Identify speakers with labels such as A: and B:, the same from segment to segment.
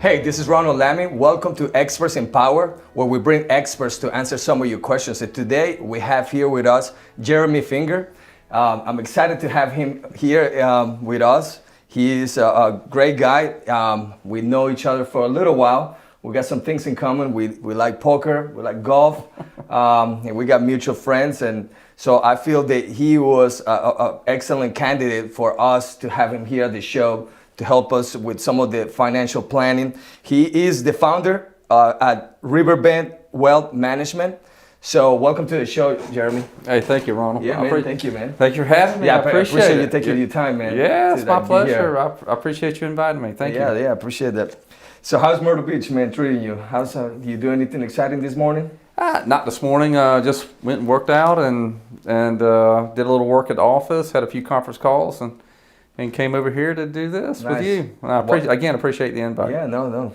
A: Hey, this is Ronald Lamy. Welcome to Experts in Power, where we bring experts to answer some of your questions. And today we have here with us Jeremy Finger. I'm excited to have him here with us. He is a great guy. We know each other for a little while. We got some things in common. We like poker, we like golf, and we got mutual friends. And so I feel that he was an excellent candidate for us to have him here at the show to help us with some of the financial planning. He is the founder at Riverbend Wealth Management. So welcome to the show, Jeremy.
B: Hey, thank you, Ronald.
A: Yeah, man, thank you, man.
B: Thank you for having me.
A: Yeah,
B: I appreciate
A: you taking your time, man.
B: Yeah, it's my pleasure. I appreciate you inviting me. Thank you.
A: Yeah, I appreciate that. So how's Myrtle Beach, man, treating you? How's do you do anything exciting this morning?
B: Not this morning. Just went and worked out and did a little work at the office. Had a few conference calls and came over here to do this with you. And I appreciate the invite.
A: Yeah, no,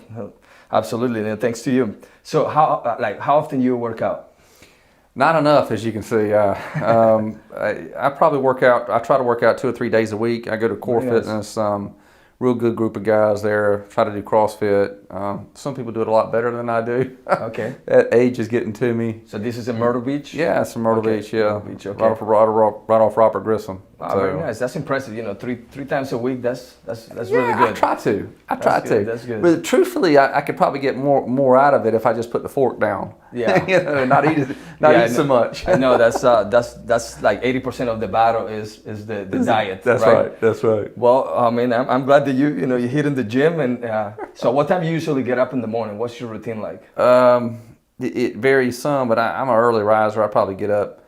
A: absolutely. And thanks to you. So how often do you work out?
B: Not enough, as you can see. I probably work out. I try to work out 2 or 3 days a week. I go to Core Fitness. Real good group of guys there. Try to do CrossFit. Some people do it a lot better than I do.
A: Okay.
B: That age is getting to me.
A: So this is in Myrtle Beach?
B: Yeah, it's in Myrtle Beach. Yeah,
A: Myrtle Beach, okay.
B: right off Robert Grissom.
A: Oh, very nice. That's impressive. You know, three times a week. That's really good.
B: I try to.
A: That's good.
B: But truthfully, I could probably get more out of it if I just put the fork down.
A: Yeah.
B: Not eat so much.
A: I know that's like 80% of the battle is the diet.
B: That's right. That's right.
A: Well, I mean, I'm glad that you're hitting the gym. And so, what time you usually get up in the morning? What's your routine like?
B: It varies some, but I'm an early riser. I probably get up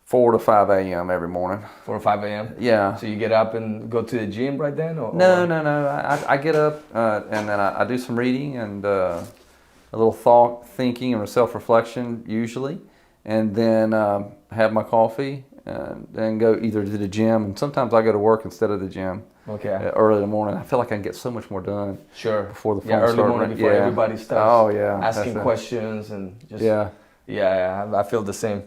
B: 4 to 5 a.m. every morning.
A: 4 or 5 a.m.
B: Yeah.
A: So you get up and go to the gym right then, or
B: no. I get up and then I do some reading and a little thinking and self-reflection usually, and then have my coffee and then go either to the gym, and sometimes I go to work instead of the gym.
A: Okay.
B: Early in the morning, I feel like I can get so much more done.
A: Sure.
B: Before the phone
A: early
B: starts.
A: morning before everybody starts.
B: Oh yeah.
A: Asking questions and just.
B: Yeah.
A: I feel the same.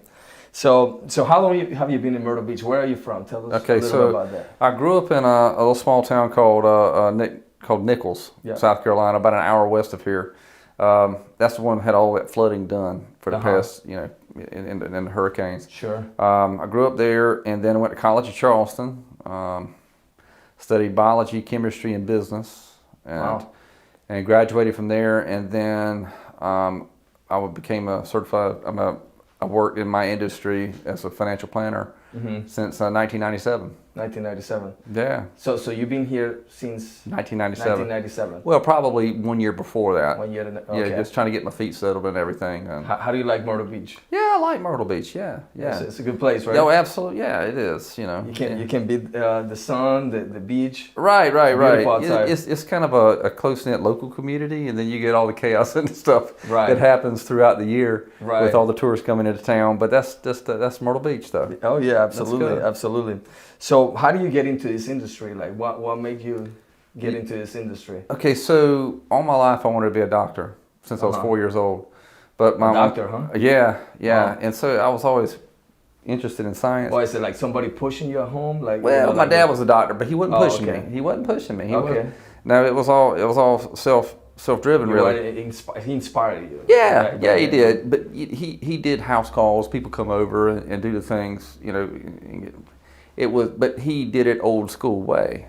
A: So how long have you been in Myrtle Beach? Where are you from? Tell us a little bit about that.
B: I grew up in a little small town called Nichols, South Carolina, about an hour west of here. That's the one that had all that flooding done for the past, in the hurricanes.
A: Sure.
B: I grew up there and then went to college at Charleston. Studied biology, chemistry, and business, and graduated from there. And then I became a certified. I worked in my industry as a financial planner since 1997.
A: 1997.
B: Yeah.
A: So you've been here since
B: 1997.
A: 1997.
B: Well, probably 1 year before that.
A: 1 year. Okay.
B: Yeah, just trying to get my feet settled and everything.
A: How do you like Myrtle Beach?
B: Yeah, I like Myrtle Beach. Yeah.
A: It's a good place, right?
B: Oh, absolutely. Yeah, it is. You
A: can beat the sun, the beach.
B: Right.
A: Outside.
B: It's kind of a close knit local community, and then you get all the chaos and stuff that happens throughout the year with all the tourists coming into town. But that's Myrtle Beach, though.
A: Oh yeah, absolutely. So how do you get into this industry? Like what made you get into this industry?
B: Okay, so all my life I wanted to be a doctor since I was 4 years old. But my
A: doctor, huh?
B: Yeah. Wow. And so I was always interested in science.
A: Why is it like somebody pushing you at home?
B: My dad was a doctor, but he wasn't pushing me. He wasn't pushing me. No, it was all self-driven, really.
A: He inspired you.
B: Yeah, he did. But he did house calls. People come over and do the things, but he did it old school way.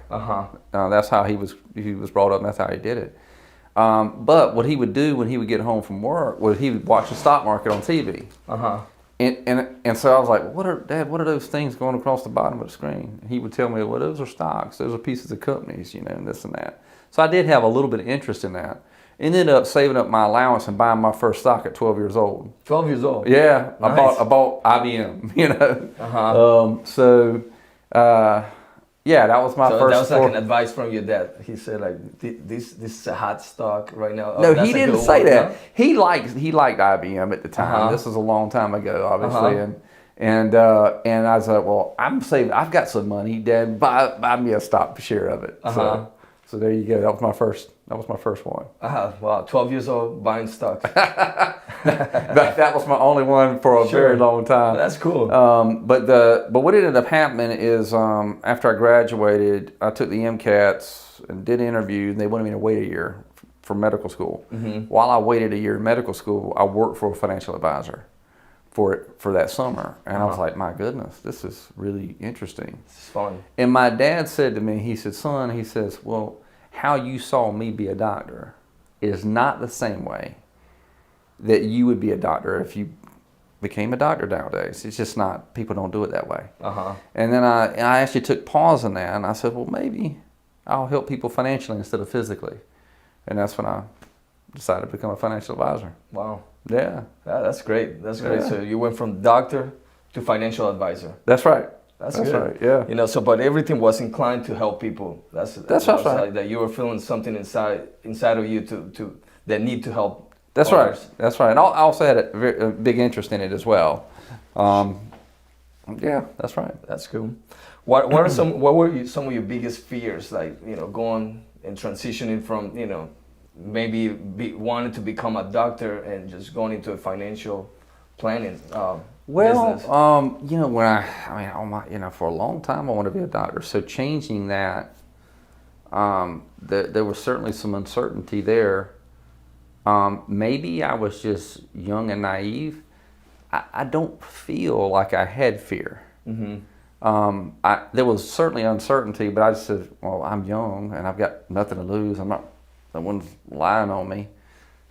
B: That's how he was brought up, and that's how he did it. But what he would do when he would get home from work was he would watch the stock market on TV. And so I was like, what are those things going across the bottom of the screen? And he would tell me, well, those are stocks. Those are pieces of companies, and this and that. So I did have a little bit of interest in that. Ended up saving up my allowance and buying my first stock at 12 years old.
A: 12 years old?
B: Yeah.
A: Nice.
B: I bought IBM, that was my first.
A: That was like an advice from your dad. He said like, this is a hot stock right now.
B: No, he didn't say that. Huh? He liked IBM at the time. This was a long time ago, obviously, and I was like, well, I'm saving. I've got some money, Dad. Buy me a stock share of it. So there you go. That was my first. That was my first one.
A: Wow, 12 years old buying stocks.
B: that was my only one for a very long time.
A: That's cool.
B: But what ended up happening is after I graduated, I took the MCATs and did an interview, and they wanted me to wait a year for medical school. While I waited a year in medical school, I worked for a financial advisor for that summer. And I was like, my goodness, this is really interesting.
A: It's fun.
B: And my dad said to me, he said, son, he says, well, how you saw me be a doctor is not the same way that you would be a doctor if you became a doctor nowadays. It's just not, people don't do it that way. And then I actually took pause in that, and I said, well, maybe I'll help people financially instead of physically. And that's when I decided to become a financial advisor.
A: Wow.
B: Yeah.
A: That's great. That's great. So you went from doctor to financial advisor.
B: That's right.
A: That's
B: good.
A: Right.
B: Yeah.
A: You know, so but everything was inclined to help people. That's
B: right.
A: That you were feeling something inside of you to that need to help.
B: That's
A: others.
B: right. That's right. And I also had a big interest in it as well. Yeah, that's right.
A: That's cool. What were some of your biggest fears, like, you know, going and transitioning from, you know, maybe wanting to become a doctor and just going into a financial planning business?
B: You know, you know, for a long time I wanted to be a doctor. So changing that, there was certainly some uncertainty there. Maybe I was just young and naive. I don't feel like I had fear. There was certainly uncertainty, but I just said, well, I'm young and I've got nothing to lose. No one's lying on me.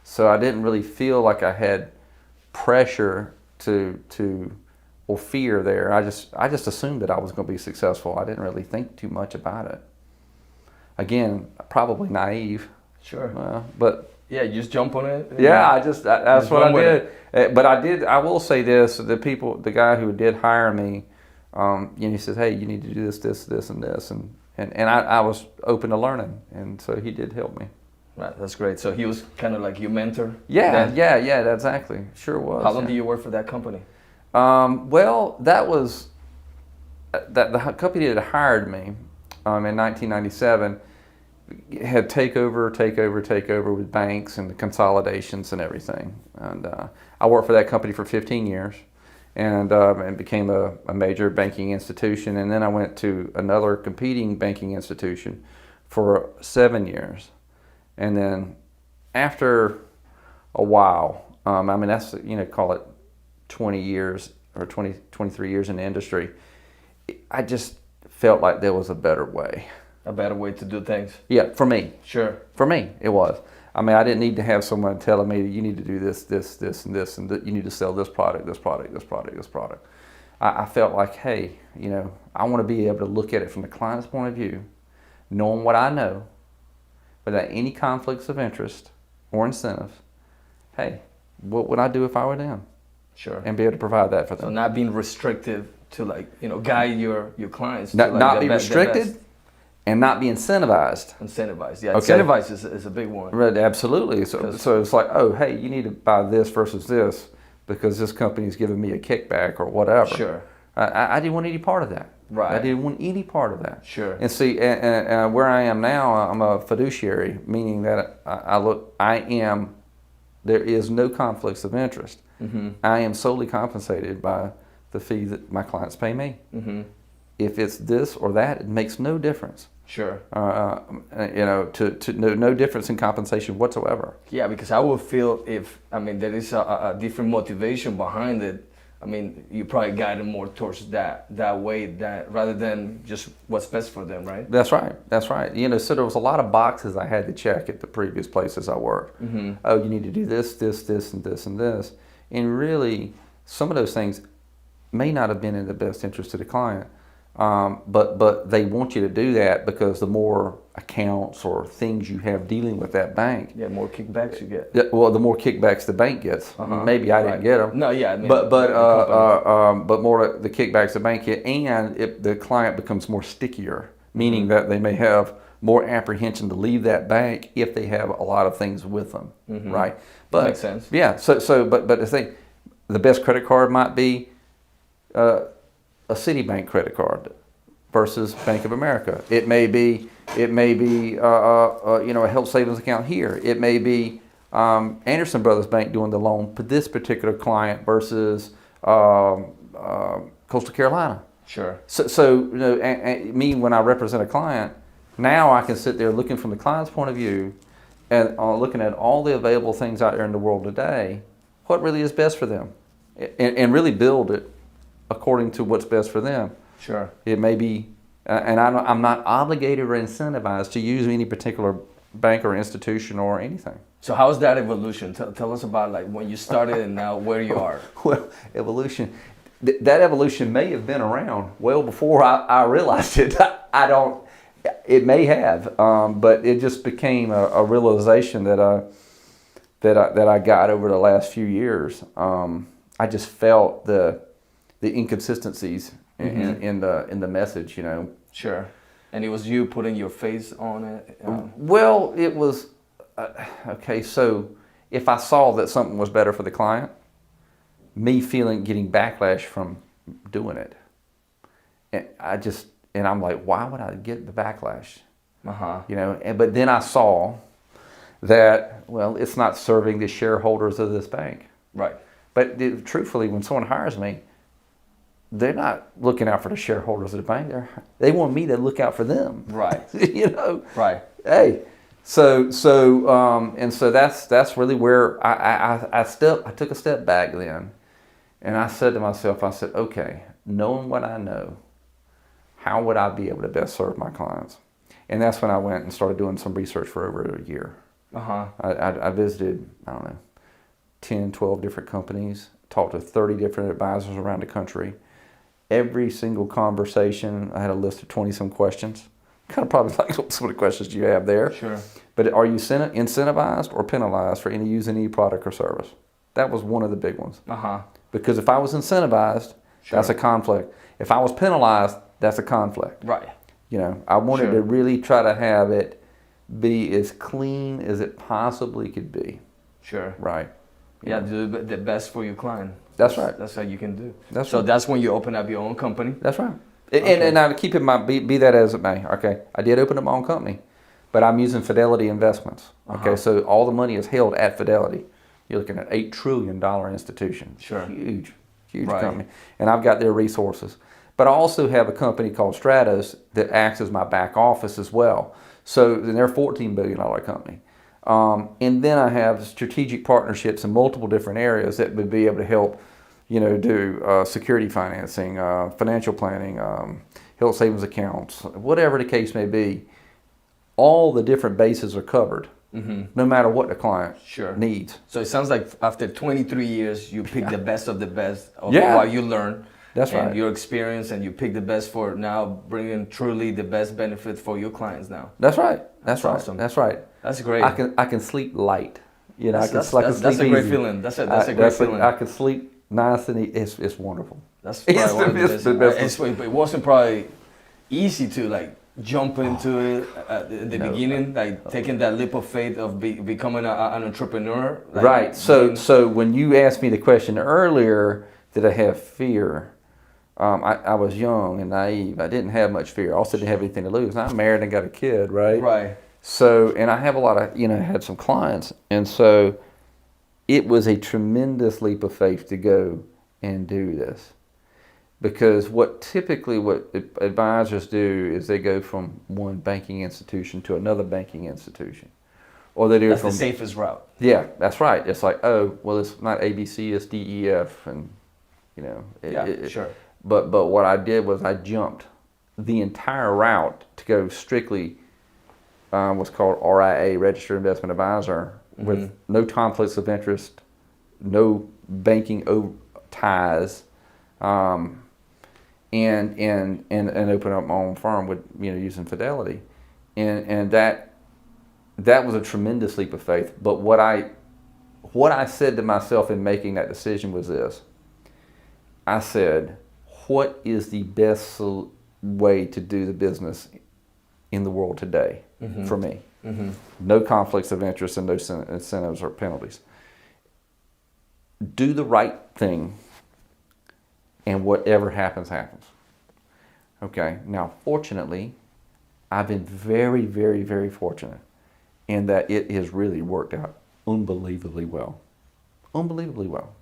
B: So I didn't really feel like I had pressure or fear there. I just assumed that I was going to be successful. I didn't really think too much about it. Again, probably naive.
A: Sure.
B: But
A: yeah, you just jump on it.
B: Yeah, that's what I did. But I will say this: the guy who did hire me, you know, he says, "Hey, you need to do this, and this," and I was open to learning, and so he did help me.
A: Right, that's great. So he was kind of like your mentor?
B: Yeah, exactly. Sure was.
A: How long did you work for that company?
B: Well, that was the company that hired me in 1997 had takeover with banks and the consolidations and everything. And I worked for that company for 15 years and became a major banking institution. And then I went to another competing banking institution for 7 years. And then after a while, that's, you know, call it 20 years or 23 years in the industry, I just felt like there was a better way.
A: A better way to do things?
B: Yeah, for me.
A: Sure.
B: For me, it was. I mean, I didn't need to have someone telling me, you need to do this, and this, and you need to sell this product. I felt like, hey, you know, I want to be able to look at it from the client's point of view, knowing what I know, without any conflicts of interest or incentives. Hey, what would I do if I were them?
A: Sure.
B: And be able to provide that for them.
A: So not being restrictive to, like, you know, guide your clients.
B: Not be restricted and not be incentivized.
A: Incentivized, yeah.
B: Okay.
A: Incentivized is a big one.
B: Right, absolutely. So it's like, oh, hey, you need to buy this versus this because this company's giving me a kickback or whatever.
A: Sure.
B: I didn't want any part of that.
A: Right.
B: I didn't want any part of that.
A: Sure.
B: And see, and where I am now, I'm a fiduciary, meaning that there is no conflicts of interest. Mm-hmm. I am solely compensated by the fee that my clients pay me. Mm-hmm. If it's this or that, it makes no difference.
A: Sure.
B: You know, no difference in compensation whatsoever.
A: Yeah, because I would feel there is a different motivation behind it. I mean, you probably guide them more towards that way, rather than just what's best for them, right?
B: That's right. You know, so there was a lot of boxes I had to check at the previous places I worked. Mm-hmm. Oh, you need to do this, and this, and this. And really, some of those things may not have been in the best interest of the client. But they want you to do that because the more accounts or things you have dealing with that bank,
A: yeah, more kickbacks you get.
B: Well, the more kickbacks the bank gets. Maybe I didn't get them.
A: No, yeah, I mean,
B: but more the kickbacks the bank get, and the client becomes more stickier, meaning that they may have more apprehension to leave that bank if they have a lot of things with them, right? But
A: that makes sense.
B: Yeah. But the thing, the best credit card might be a Citibank credit card versus Bank of America. It may be you know, a health savings account here. It may be Anderson Brothers Bank doing the loan for this particular client versus Coastal Carolina.
A: Sure.
B: So you know, and me when I represent a client, now I can sit there looking from the client's point of view, and looking at all the available things out there in the world today, what really is best for them, and really build it according to what's best for them.
A: Sure.
B: It may be, and I'm not obligated or incentivized to use any particular bank or institution or anything.
A: So how's that evolution? Tell us about like when you started and now where you are.
B: Well, evolution. That evolution may have been around well before I realized it. I don't. It may have, but it just became a realization that I got over the last few years. I just felt the inconsistencies in the message, you know.
A: Sure. And it was you putting your face on it.
B: Well, it was okay. So if I saw that something was better for the client, me getting backlash from doing it, and I'm like, why would I get the backlash? You know. But then I saw that, well, it's not serving the shareholders of this bank.
A: Right.
B: But truthfully, when someone hires me, they're not looking out for the shareholders of the bank. They want me to look out for them.
A: Right.
B: You know.
A: Right.
B: Hey. So that's really where I took a step back then, and I said to myself, I said, okay, knowing what I know, how would I be able to best serve my clients? And that's when I went and started doing some research for over a year. I visited, I don't know, 10, 12 different companies, talked to 30 different advisors around the country. Every single conversation, I had a list of 20-some questions. Kind of probably like some of the questions you have there.
A: Sure.
B: But are you incentivized or penalized for using any product or service? That was one of the big ones. Because if I was incentivized,
A: sure,
B: that's a conflict. If I was penalized, that's a conflict.
A: Right.
B: You know, I wanted
A: sure,
B: to really try to have it be as clean as it possibly could be.
A: Sure.
B: Right.
A: Yeah, do the best for your client.
B: That's right.
A: That's how you can do.
B: So
A: that's when you open up your own company.
B: That's right.
A: Okay.
B: And now to keep in mind, be that as it may, okay, I did open up my own company, but I'm using Fidelity Investments. Okay, so all the money is held at Fidelity. You're looking at $8 trillion institution.
A: Sure.
B: Huge
A: Right.
B: company. And I've got their resources. But I also have a company called Stratos that acts as my back office as well. So they're a $14 billion company. And then I have strategic partnerships in multiple different areas that would be able to help, you know, do security financing, financial planning, health savings accounts, whatever the case may be. All the different bases are covered, no matter what the client needs.
A: So it sounds like after 23 years, you pick the best of the best of
B: Yeah.
A: what you learn.
B: That's
A: and
B: right.
A: your experience, and you pick the best for now, bringing truly the best benefit for your clients now.
B: That's right. That's right.
A: awesome.
B: That's right.
A: That's great.
B: I can sleep light. You know,
A: That's
B: sleep
A: a great
B: easy.
A: feeling. That's a great feeling.
B: I can sleep nice and it's wonderful.
A: That's probably one of the best.
B: best.
A: It wasn't probably easy to like jump into it at the beginning, like taking that leap of faith of becoming an entrepreneur. Like
B: Right. So when you asked me the question earlier, did I have fear? I was young and naive. I didn't have much fear. I also didn't have anything to lose. I'm married and got a kid, right?
A: Right.
B: So, and I have a lot of, had some clients. And so it was a tremendous leap of faith to go and do this. Because what advisors do is they go from one banking institution to another banking institution. Or they do
A: That's
B: it from
A: the safest route.
B: Yeah, that's right. It's like, oh, well, it's not ABC, it's DEF, and
A: Sure.
B: But what I did was I jumped the entire route to go strictly what's called RIA, Registered Investment Advisor, with no conflicts of interest, no banking ties, and open up my own firm with using Fidelity, and that was a tremendous leap of faith. But what I said to myself in making that decision was this. I said, what is the best way to do the business in the world today for me? No conflicts of interest and no incentives or penalties. Do the right thing, and whatever happens, happens. Okay, now fortunately, I've been very, very, very fortunate in that it has really worked out unbelievably well. Unbelievably well.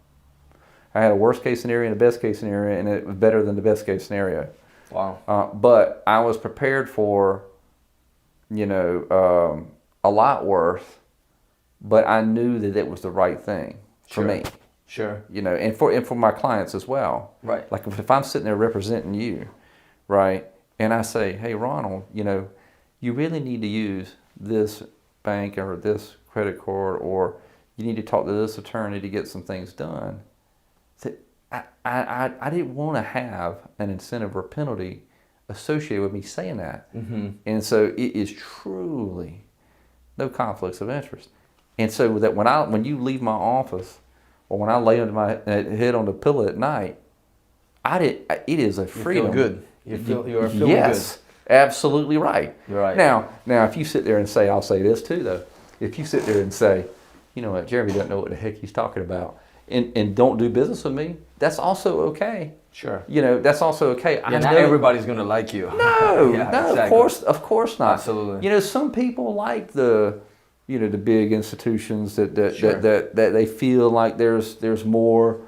B: I had a worst case scenario and a best case scenario, and it was better than the best case scenario.
A: Wow.
B: But I was prepared for, a lot worse but I knew that it was the right thing for me.
A: Sure.
B: You know, and for my clients as well.
A: Right.
B: Like if I'm sitting there representing you, right, and I say, hey, Ronald, you know, you really need to use this bank or this credit card, or you need to talk to this attorney to get some things done. I didn't want to have an incentive or penalty associated with me saying that. Mm-hmm. And so it is truly no conflicts of interest. And so that when you leave my office, or when I lay under my head on the pillow at night, it is a freedom.
A: You feel good. You are feeling
B: yes,
A: good.
B: Absolutely right.
A: You're right.
B: Now, if you sit there and say, I'll say this too though, if you sit there and say, you know what, Jeremy doesn't know what the heck he's talking about, and don't do business with me, that's also okay.
A: Sure.
B: You know, that's also okay.
A: Yeah, not everybody's gonna like you.
B: No,
A: yeah,
B: no,
A: exactly.
B: of course not.
A: Absolutely.
B: You know, some people like the big institutions that they feel like there's more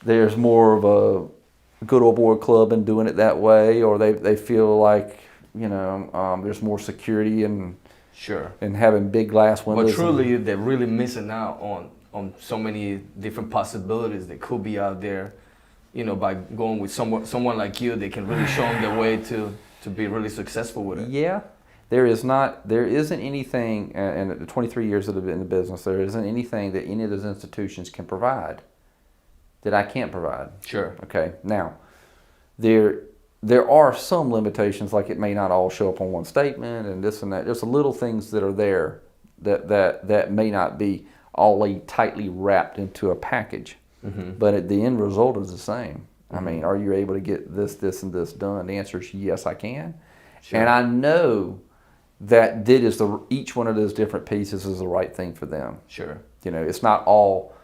B: of a good old boy club in doing it that way, or they feel like there's more security and having big glass windows.
A: But truly, they're really missing out on so many different possibilities that could be out there. You know, by going with someone like you, they can really show them the way to be really successful with it.
B: Yeah. There isn't anything, in the 23 years that I've been in the business, there isn't anything that any of those institutions can provide that I can't provide.
A: Sure.
B: Okay. Now, there are some limitations, like it may not all show up on one statement and this and that. There's little things that are there that may not be all tightly wrapped into a package. Mm-hmm. But the end result is the same. Mm-hmm. I mean, are you able to get this, and this done? The answer is yes, I can. Sure. And I know that each one of those different pieces is the right thing for them.
A: Sure.
B: You know, it's not all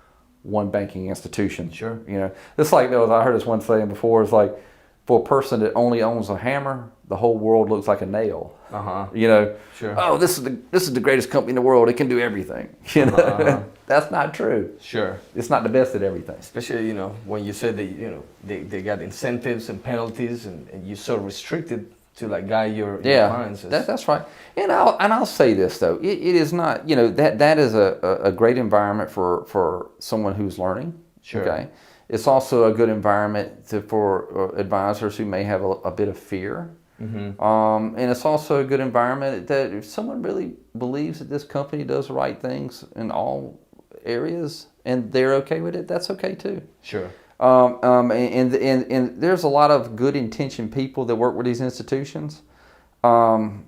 B: one banking institution.
A: Sure.
B: You know, it's like I heard this one saying before. It's like for a person that only owns a hammer, the whole world looks like a nail. You know.
A: Sure.
B: Oh, this is the greatest company in the world. It can do everything. You know, that's not true.
A: Sure.
B: It's not the best at everything.
A: Especially when you said that they got incentives and penalties and you're so restricted to like guide your clients.
B: That's right. And I'll say this though, it is not, that is a great environment for someone who's learning.
A: Sure. Okay.
B: It's also a good environment for advisors who may have a bit of fear. Mm-hmm. And it's also a good environment that if someone really believes that this company does the right things in all areas and they're okay with it, that's okay too.
A: Sure.
B: And there's a lot of good intentioned people that work with these institutions, and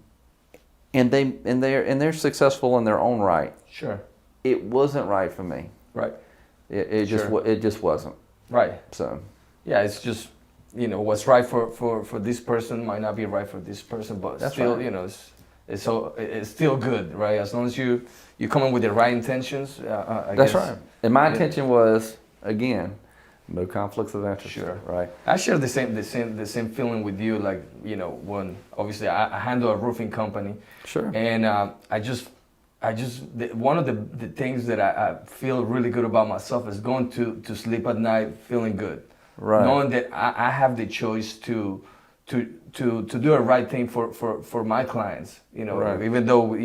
B: they're successful in their own right.
A: Sure.
B: It wasn't right for me.
A: Right.
B: It just wasn't.
A: Right.
B: So.
A: Yeah, it's just what's right for this person might not be right for this person, but that's still right. It's still good, right? As long as you come in with the right intentions. I
B: that's
A: guess,
B: right. And my intention was, again, no conflicts of interest.
A: Sure.
B: Right.
A: I share the same feeling with you. Like when obviously I handle a roofing company.
B: Sure.
A: And one of the things that I feel really good about myself is going to sleep at night feeling good. Right. Knowing that I have the choice to do the right thing for my clients. Right. Even though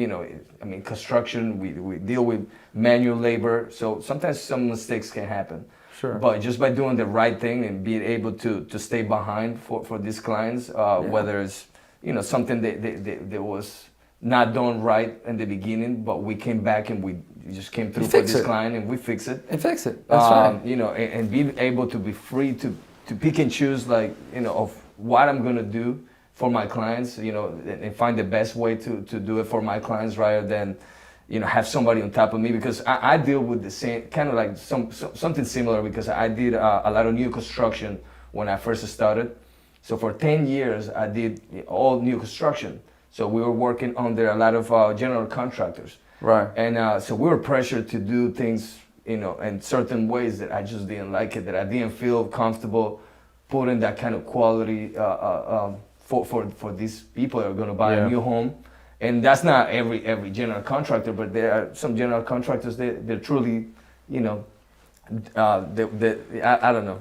A: construction we deal with manual labor, so sometimes some mistakes can happen.
B: Sure.
A: But just by doing the right thing and being able to stay behind for these clients, whether it's something that was not done right in the beginning, but we came back and we just came through for this client and we fix it.
B: And fix it. That's right.
A: And being able to be free to pick and choose of what I'm gonna do for my clients, and find the best way to do it for my clients rather than have somebody on top of me, because I deal with the same kind of like something similar, because I did a lot of new construction when I first started. So for 10 years I did all new construction. So we were working under a lot of general contractors.
B: Right.
A: And so we were pressured to do things in certain ways that I just didn't like it, that I didn't feel comfortable putting that kind of quality for these people that are going to buy a new home. And that's not every general contractor, but there are some general contractors they're truly, I don't know.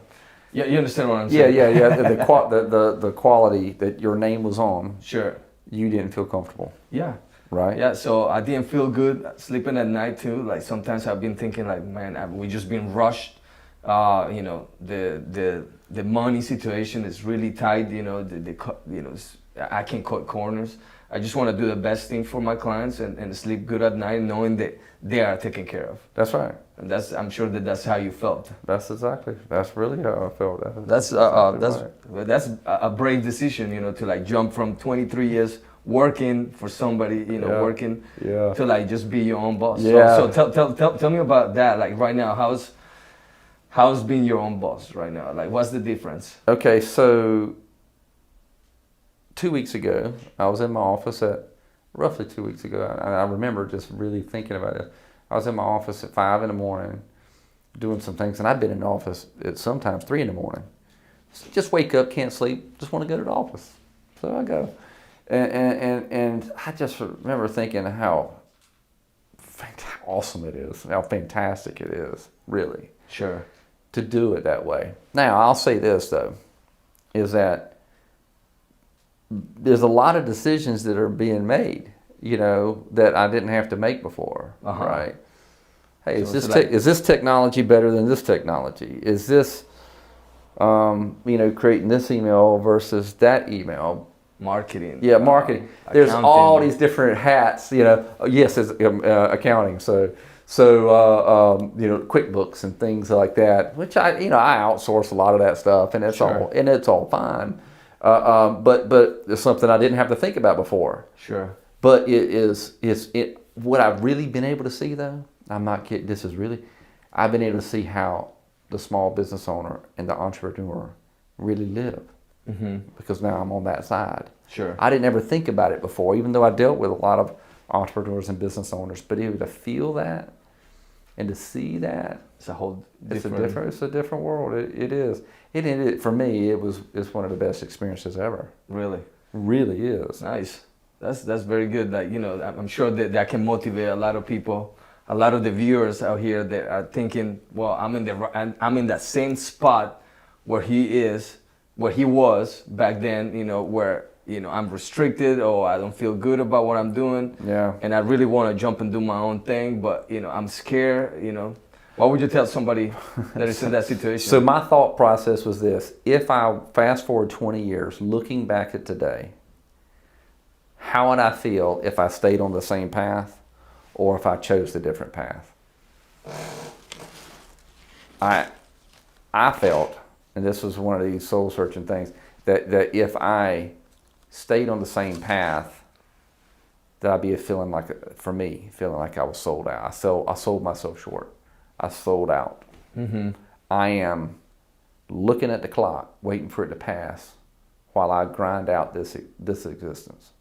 A: Yeah, you understand what I'm saying?
B: Yeah. The quality that your name was on.
A: Sure.
B: You didn't feel comfortable.
A: Yeah.
B: Right.
A: Yeah, so I didn't feel good sleeping at night too. Like sometimes I've been thinking like, man, we just been rushed. You know, the money situation is really tight. You know, I can't cut corners. I just want to do the best thing for my clients and sleep good at night, knowing that they are taken care of.
B: That's right.
A: And I'm sure that's how you felt.
B: That's really how I felt.
A: That's a brave decision, you know, to like jump from 23 years working for somebody, you know, working to like just be your own boss.
B: Yeah.
A: So tell me about that. Like right now, how's being your own boss right now? Like what's the difference?
B: Okay, so 2 weeks ago, I was in my office roughly 2 weeks ago, and I remember just really thinking about it. I was in my office at 5 in the morning doing some things, and I've been in the office at sometimes 3 in the morning. Just wake up, can't sleep, just want to go to the office. So I go. And I just remember thinking how awesome it is, how fantastic it is, really.
A: Sure.
B: To do it that way. Now, I'll say this, though, is that there's a lot of decisions that are being made, you know, that I didn't have to make before, right? Hey, so is this technology better than this technology? Is this, you know, creating this email versus that email?
A: Marketing.
B: Yeah, marketing. There's
A: accounting.
B: all these different hats, you know. Yes, it's accounting. So you know, QuickBooks and things like that, which I outsource a lot of that stuff, and it's all fine. But it's something I didn't have to think about before.
A: Sure.
B: But what I've really been able to see, though, I'm not kidding, I've been able to see how the small business owner and the entrepreneur really live. Mm-hmm. Because now I'm on that side.
A: Sure.
B: I didn't ever think about it before, even though I dealt with a lot of entrepreneurs and business owners. But even to feel that and to see that, it's a different world. It is. For me, it's one of the best experiences ever.
A: Really?
B: Really is.
A: Nice. That's very good. Like, you know, I'm sure that can motivate a lot of people, a lot of the viewers out here that are thinking, well, I'm in that same spot where he was back then, you know, where, you know, I'm restricted or I don't feel good about what I'm doing.
B: Yeah.
A: And I really want to jump and do my own thing, but, you know, I'm scared, you know. What would you tell somebody that is in that situation?
B: So my thought process was this: if I fast forward 20 years, looking back at today, how would I feel if I stayed on the same path or if I chose a different path? I felt, and this was one of these soul searching things, that if I stayed on the same path, that I'd be feeling like I was sold out. I sold myself short. I sold out. Mm-hmm. I am looking at the clock, waiting for it to pass, while I grind out this existence.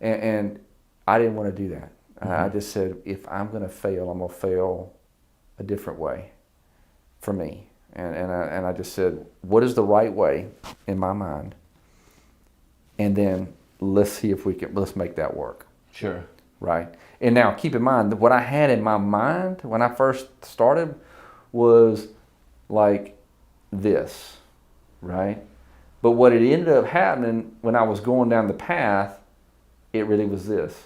B: And I didn't want to do that. Mm-hmm. I just said, if I'm going to fail, I'm going to fail a different way for me. And I just said, what is the right way in my mind? And then let's make that work.
A: Sure.
B: Right. And now keep in mind that what I had in my mind when I first started was like this, right? But what it ended up happening when I was going down the path, it really was this.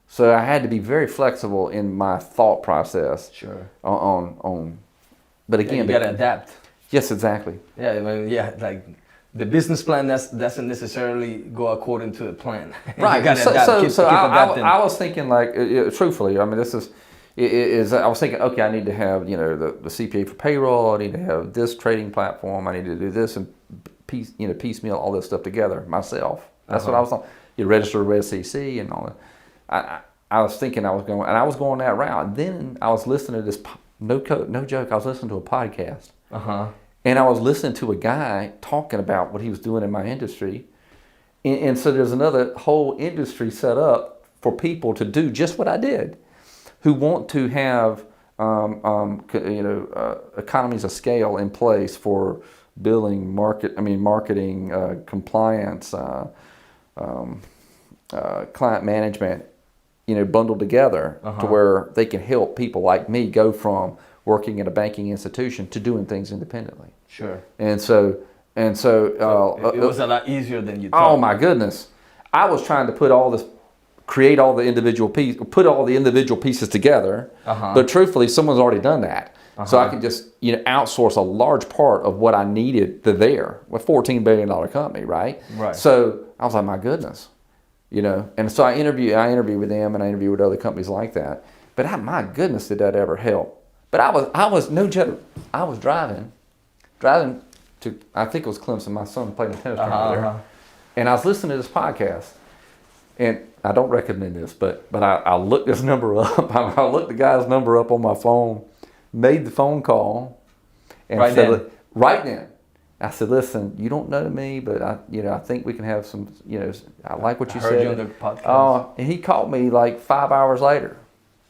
B: So I had to be very flexible in my thought process.
A: Sure.
B: But again,
A: you gotta adapt.
B: Yes, exactly.
A: Yeah, I mean, like the business plan doesn't necessarily go according to the plan.
B: Right.
A: You gotta adapt, keep adapting.
B: I was thinking, like, truthfully, I mean, I was thinking, okay, I need to have, you know, the CPA for payroll. I need to have this trading platform. I need to do this and piecemeal all this stuff together myself. That's what I was on. You register with SEC and all that. I was thinking I was going that route. And then I was listening to this, no joke, I was listening to a podcast. And I was listening to a guy talking about what he was doing in my industry. And so there's another whole industry set up for people to do just what I did, who want to have economies of scale in place for billing, marketing, compliance, client management, bundled together to where they can help people like me go from working in a banking institution to doing things independently.
A: Sure.
B: And so
A: it was a lot easier than you thought.
B: Oh my goodness. I was trying to put all this create all the individual pieces, put all the individual pieces together. But truthfully, someone's already done that. So I can just outsource a large part of what I needed to there. A $14 billion company, right?
A: Right.
B: So I was like, my goodness, And so I interviewed with them, and I interviewed with other companies like that. But my goodness, did that ever help? But I was no joke. I was driving to, I think it was Clemson. My son played in the tennis tournament there, and I was listening to this podcast. And I don't recommend this, but I looked this number up. I looked the guy's number up on my phone, made the phone call, and right then, I said, "Listen, you don't know me, but I think we can have some. I like what you said."
A: Heard you on the podcast.
B: And he called me like 5 hours later.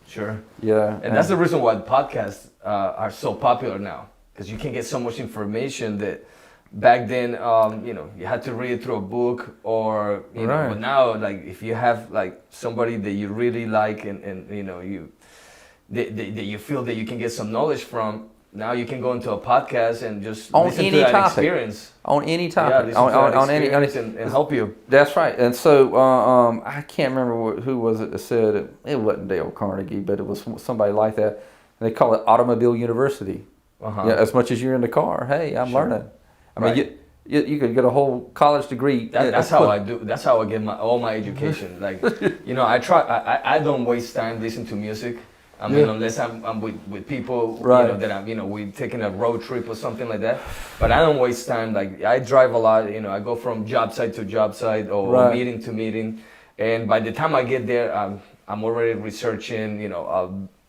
A: Sure.
B: Yeah.
A: And that's the reason why podcasts are so popular now, because you can get so much information that. Back then, you had to read it through a book, or but now, like, if you have like somebody that you really like, and that you feel that you can get some knowledge from, now you can go into a podcast and just listen to that experience.
B: On any topic,
A: on any and help you.
B: That's right. And so I can't remember who was it that said it. It wasn't Dale Carnegie, but it was somebody like that. And they call it Automobile University. As much as you're in the car, hey, I'm learning. I mean, you could get a whole college degree.
A: That's how I do. That's how I get all my education. Like, I don't waste time listening to music. I mean, unless I'm with people, that we're taking a road trip or something like that. But I don't waste time. Like, I drive a lot. I go from job site to job site, or meeting to meeting. And by the time I get there, I'm already researching,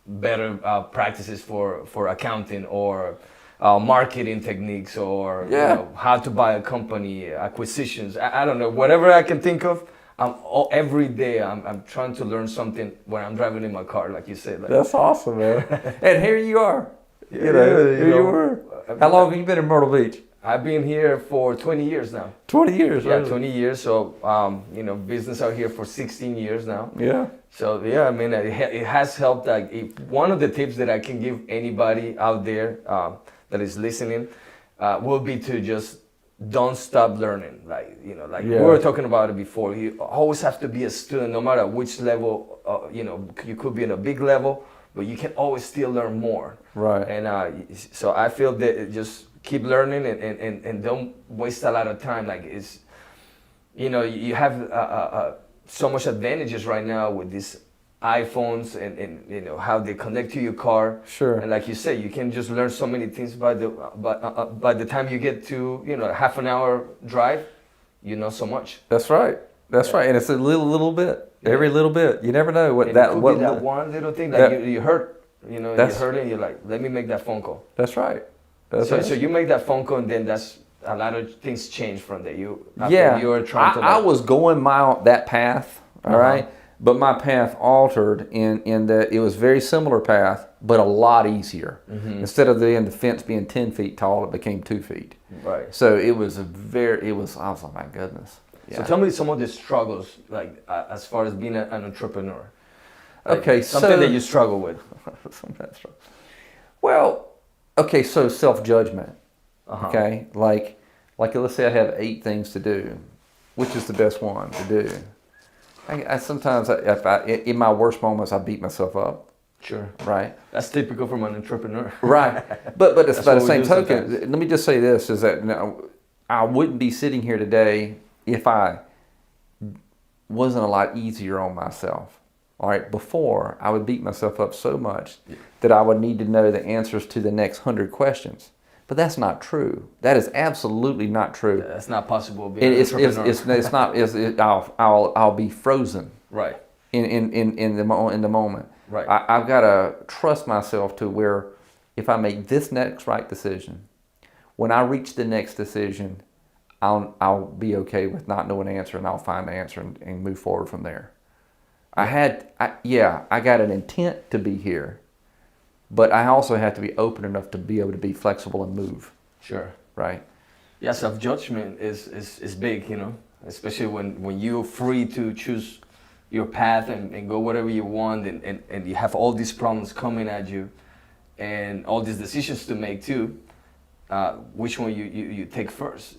A: better practices for accounting, or marketing techniques, or how to buy a company, acquisitions. I don't know, whatever I can think of. Every day I'm trying to learn something when I'm driving in my car, like you said. Like,
B: that's awesome, man. And here you are. Here you were. How long have you been in Myrtle Beach?
A: I've been here for 20 years now.
B: 20 years,
A: right? Yeah, 20 years. So, business out here for 16 years now.
B: Yeah.
A: So, I mean, it has helped. Like, one of the tips that I can give anybody out there that is listening will be to just don't stop learning. Like, we were talking about it before. You always have to be a student, no matter which level. You could be in a big level, but you can always still learn more.
B: Right.
A: And so I feel that just keep learning and don't waste a lot of time. Like, it's, you have so much advantages right now with these iPhones and how they connect to your car.
B: Sure.
A: And like you say, you can just learn so many things by the time you get to half an hour drive, so much.
B: That's right. That's right. And it's a little bit. Every little bit. You never know what
A: and
B: that
A: it could
B: what
A: be that one little thing that you hurt. You hurt it and you're like, let me make that phone call.
B: That's right.
A: So you make that phone call, and then that's a lot of things change from there. You were trying to.
B: I was going that path, all right, but my path altered in that it was very similar path, but a lot easier. Mm-hmm. Instead of the fence being 10 feet tall, it became 2 feet.
A: Right.
B: So I was like, my goodness.
A: Yeah. So tell me some of the struggles, like as far as being an entrepreneur. Like,
B: okay,
A: something that you struggle with.
B: Well, okay, so self-judgment. Okay, like let's say I have 8 things to do. Which is the best one to do? I sometimes, in my worst moments, I beat myself up.
A: Sure.
B: Right.
A: That's typical from an entrepreneur.
B: Right. But by the same token, let me just say this: is that I wouldn't be sitting here today if I wasn't a lot easier on myself. All right. Before, I would beat myself up so much that I would need to know the answers to the next 100 questions. But that's not true. That is absolutely not true.
A: Yeah, that's not possible. Being an entrepreneur.
B: It's not. I'll be frozen.
A: Right.
B: In the moment.
A: Right.
B: I've got to trust myself to where if I make this next right decision, when I reach the next decision, I'll be okay with not knowing the answer, and I'll find the answer and move forward from there. I got an intent to be here, but I also have to be open enough to be able to be flexible and move.
A: Sure.
B: Right.
A: Yeah, self-judgment is big, especially when you're free to choose your path and go whatever you want, and you have all these problems coming at you and all these decisions to make too. Which one you take first?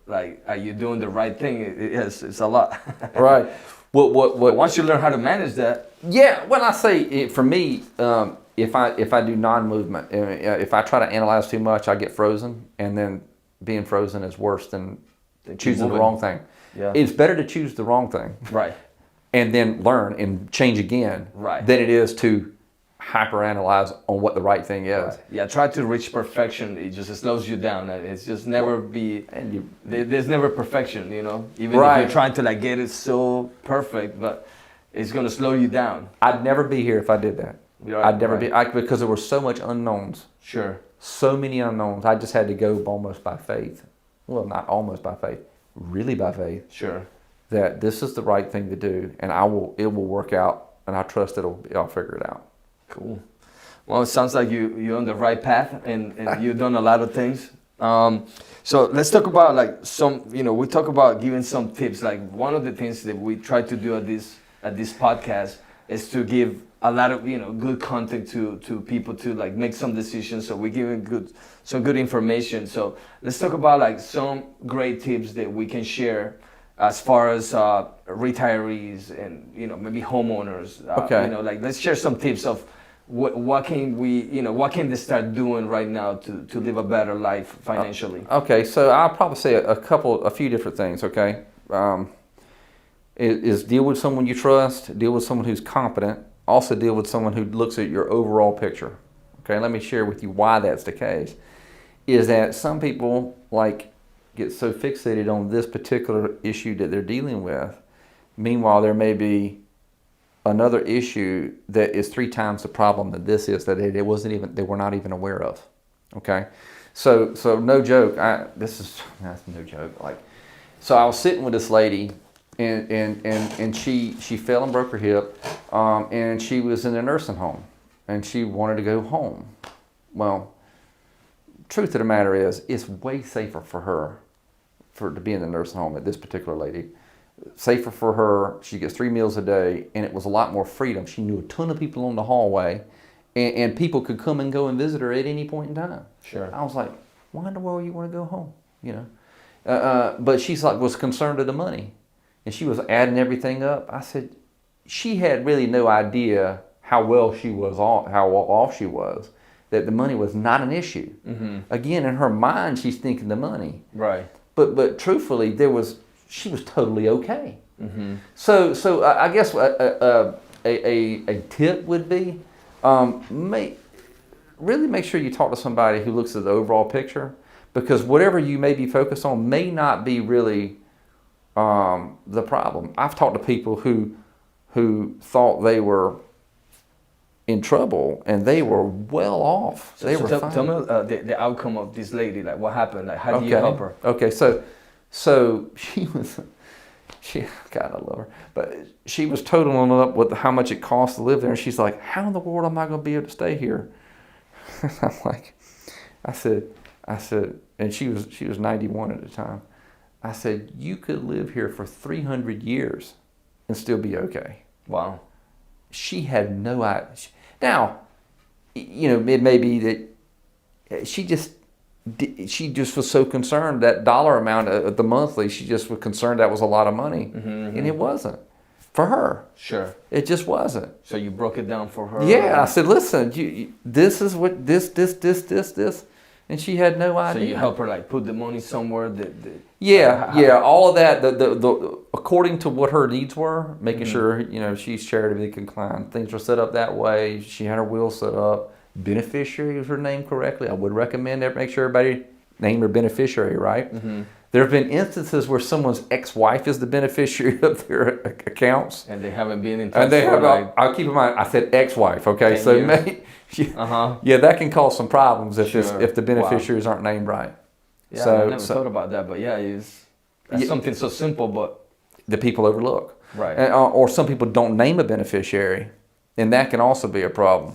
A: Like, are you doing the right thing? It's a lot.
B: Right. What
A: Once you learn how to manage that.
B: Yeah, when I say it, for me, if I do non-movement, if I try to analyze too much, I get frozen, and then being frozen is worse than choosing the wrong thing.
A: Yeah.
B: It's better to choose the wrong thing,
A: Right.
B: and then learn and change again,
A: Right.
B: than it is to hyper-analyze on what the right thing is.
A: Right. Yeah, try to reach perfection. It just slows you down. It's just never be.
B: And
A: There's never perfection, you know. Even
B: Right.
A: if you're trying to like get it so perfect, but it's gonna slow you down.
B: I'd never be here if I did that.
A: Right,
B: I'd never
A: right.
B: be because there were so much unknowns.
A: Sure.
B: So many unknowns. I just had to go almost by faith. Well, not almost by faith, really by faith.
A: Sure.
B: That this is the right thing to do, and it will work out, and I trust I'll figure it out.
A: Cool. Well, it sounds like you're on the right path, and you've done a lot of things. So let's talk about like some. We talk about giving some tips. Like one of the things that we try to do at this podcast is to give a lot of good content to people to like make some decisions. So we're giving some good information. So let's talk about like some great tips that we can share as far as retirees and maybe homeowners.
B: Okay.
A: Like let's share some tips of what can they start doing right now to live a better life financially.
B: Okay, so I'll probably say a few different things. Okay, is deal with someone you trust, deal with someone who's competent, also deal with someone who looks at your overall picture. Okay, let me share with you why that's the case. Is that some people get so fixated on this particular issue that they're dealing with. Meanwhile, there may be another issue that is 3 times the problem that this is, that they were not even aware of. Okay, so no joke. That's no joke. So I was sitting with this lady, and she fell and broke her hip, and she was in a nursing home, and she wanted to go home. Well, truth of the matter is, it's way safer for her to be in the nursing home at this particular lady. Safer for her. She gets 3 meals a day, and it was a lot more freedom. She knew a ton of people on the hallway, and people could come and go and visit her at any point in time.
A: Sure.
B: I was like, why in the world you want to go home? But she's was concerned with the money, and she was adding everything up. I said, she had really no idea how well she was off, how off she was. That the money was not an issue. Mm-hmm. Again, in her mind, she's thinking the money.
A: Right.
B: But truthfully, she was totally okay. Mm-hmm. So I guess a tip would be really make sure you talk to somebody who looks at the overall picture, because whatever you may be focused on may not be really the problem. I've talked to people who thought they were in trouble, and they were well off. They were fine.
A: Tell me the outcome of this lady. Like what happened? Like how do you help her?
B: Okay, so God, I love her, but she was totaling up with how much it costs to live there, and she's like, "How in the world am I going to be able to stay here?" I'm like, I said, and she was 91 at the time. I said, "You could live here for 300 years and still be okay."
A: Wow.
B: She had no idea. Now, it may be that she just was so concerned that dollar amount of the monthly. She just was concerned that was a lot of money, mm-hmm. and it wasn't for her.
A: Sure,
B: it just wasn't.
A: So you broke it down for her.
B: Yeah, I said, "Listen, this is what this," and she had no idea.
A: So you help her put the money somewhere.
B: All of that. The according to what her needs were, making mm-hmm. sure she's charitably inclined. Things were set up that way. She had her will set up. Beneficiary was her name correctly. I would recommend that. Make sure everybody name her beneficiary right. Mm-hmm. There have been instances where someone's ex-wife is the beneficiary of their accounts,
A: and they haven't been in touch.
B: And they have. I'll keep in mind. I said ex-wife. Okay, so that can cause some problems if the beneficiaries aren't named right.
A: Yeah, I never thought about that, but that's something so simple, but
B: the people overlook.
A: Right.
B: Or some people don't name a beneficiary, and that can also be a problem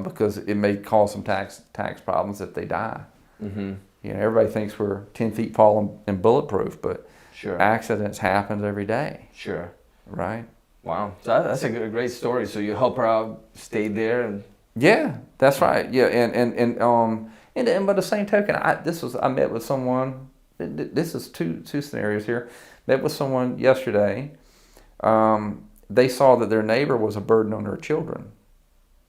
B: because it may cause some tax problems if they die. Mm-hmm. Everybody thinks we're 10 feet tall and bulletproof, but accidents happen every day. Sure. Right.
A: Wow. So that's a great story. So you help her out, stay there, and
B: yeah, that's right. Yeah, and by the same token, I met with someone. This is two scenarios here. Met with someone yesterday they saw that their neighbor was a burden on their children,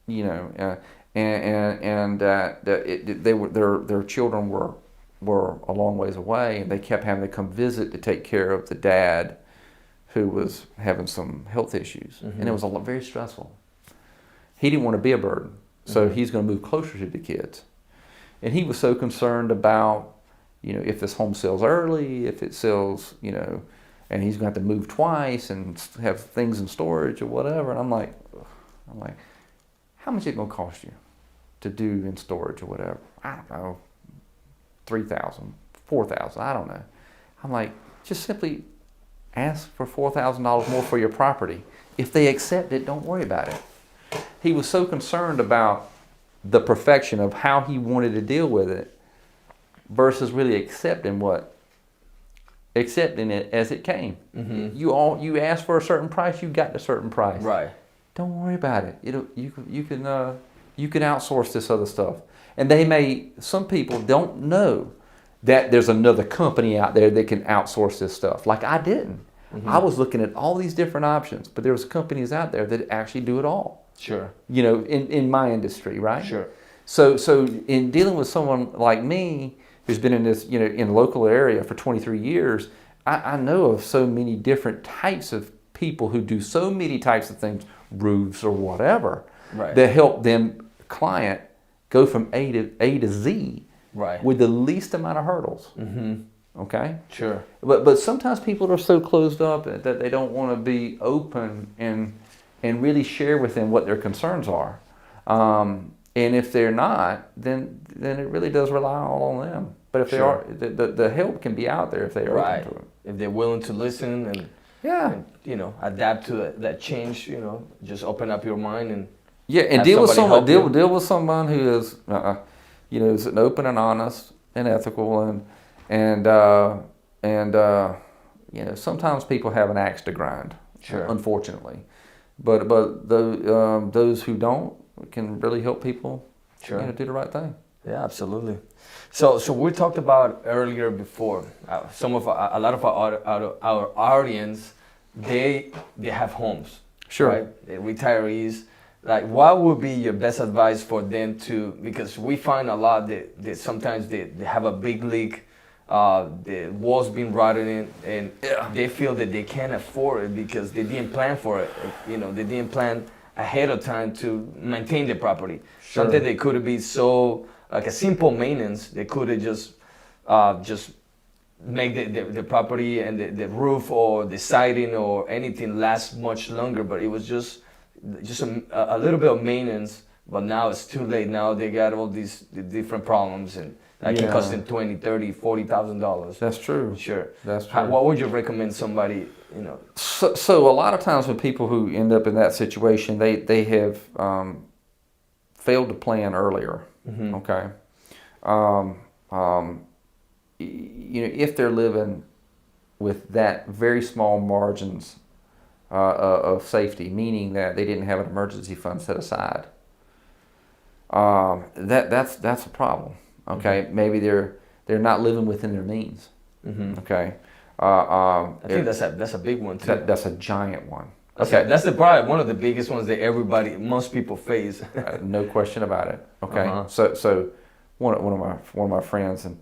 B: you know, and that their children were a long ways away, and they kept having to come visit to take care of the dad who was having some health issues, and it was very stressful. He didn't want to be a burden, so he's going to move closer to the kids, and he was so concerned about, you know, if this home sells early, if it sells, you know, and he's going to have to move twice and have things in storage or whatever. And I'm like, how much is it going to cost you to do in storage or whatever? I don't know, $3,000, $4,000, I don't know. I'm like, just simply ask for $4,000 more for your property. If they accept it, don't worry about it. He was so concerned about the perfection of how he wanted to deal with it versus really accepting it as it came. You asked for a certain price, you got a certain price.
A: Right.
B: Don't worry about it. You can outsource this other stuff. And some people don't know that there's another company out there that can outsource this stuff. Like I didn't. I was looking at all these different options, but there's companies out there that actually do it all.
A: Sure.
B: You know, in my industry, right?
A: Sure.
B: So in dealing with someone like me who's been in this, you know, in the local area for 23 years, I know of so many different types of people who do so many types of things, roofs or whatever,
A: right,
B: that help them client go from A to Z,
A: right,
B: with the least amount of hurdles. Okay?
A: Sure.
B: But sometimes people are so closed up that they don't want to be open and really share with them what their concerns are. And if they're not, then it really does rely all on them. But if they are, the help can be out there if they are open to it.
A: If they're willing to listen and you know, adapt to that change, you know, just open up your mind and
B: deal with someone. Deal with someone who is, you know, is open and honest and ethical and you know, sometimes people have an axe to grind.
A: Sure.
B: Unfortunately, but those who don't can really help people.
A: Sure.
B: You know, do the right thing.
A: Yeah, absolutely. So we talked about earlier before. A lot of our audience, they have homes.
B: Sure.
A: Right? They're retirees. Like, what would be your best advice for them to? Because we find a lot that sometimes they have a big leak. The walls been rotted in, and they feel that they can't afford it because they didn't plan for it. You know, they didn't plan ahead of time to maintain the property.
B: Sure.
A: Something they could be so like a simple maintenance. They could have just make the property and the roof or the siding or anything last much longer. But it was just a little bit of maintenance. But now it's too late. Now they got all the different problems and. That can cost them $20,000, $30,000, $40,000.
B: That's true.
A: Sure.
B: That's true.
A: What would you recommend somebody, you know?
B: So a lot of times with people who end up in that situation, they have failed to plan earlier. Okay. You know, if they're living with that very small margins of safety, meaning that they didn't have an emergency fund set aside, that's a problem. Okay, maybe they're not living within their means. Okay,
A: I think that's a big one too.
B: That's a giant one.
A: That's probably one of the biggest ones that most people face.
B: No question about it. Okay, so one of my friends, and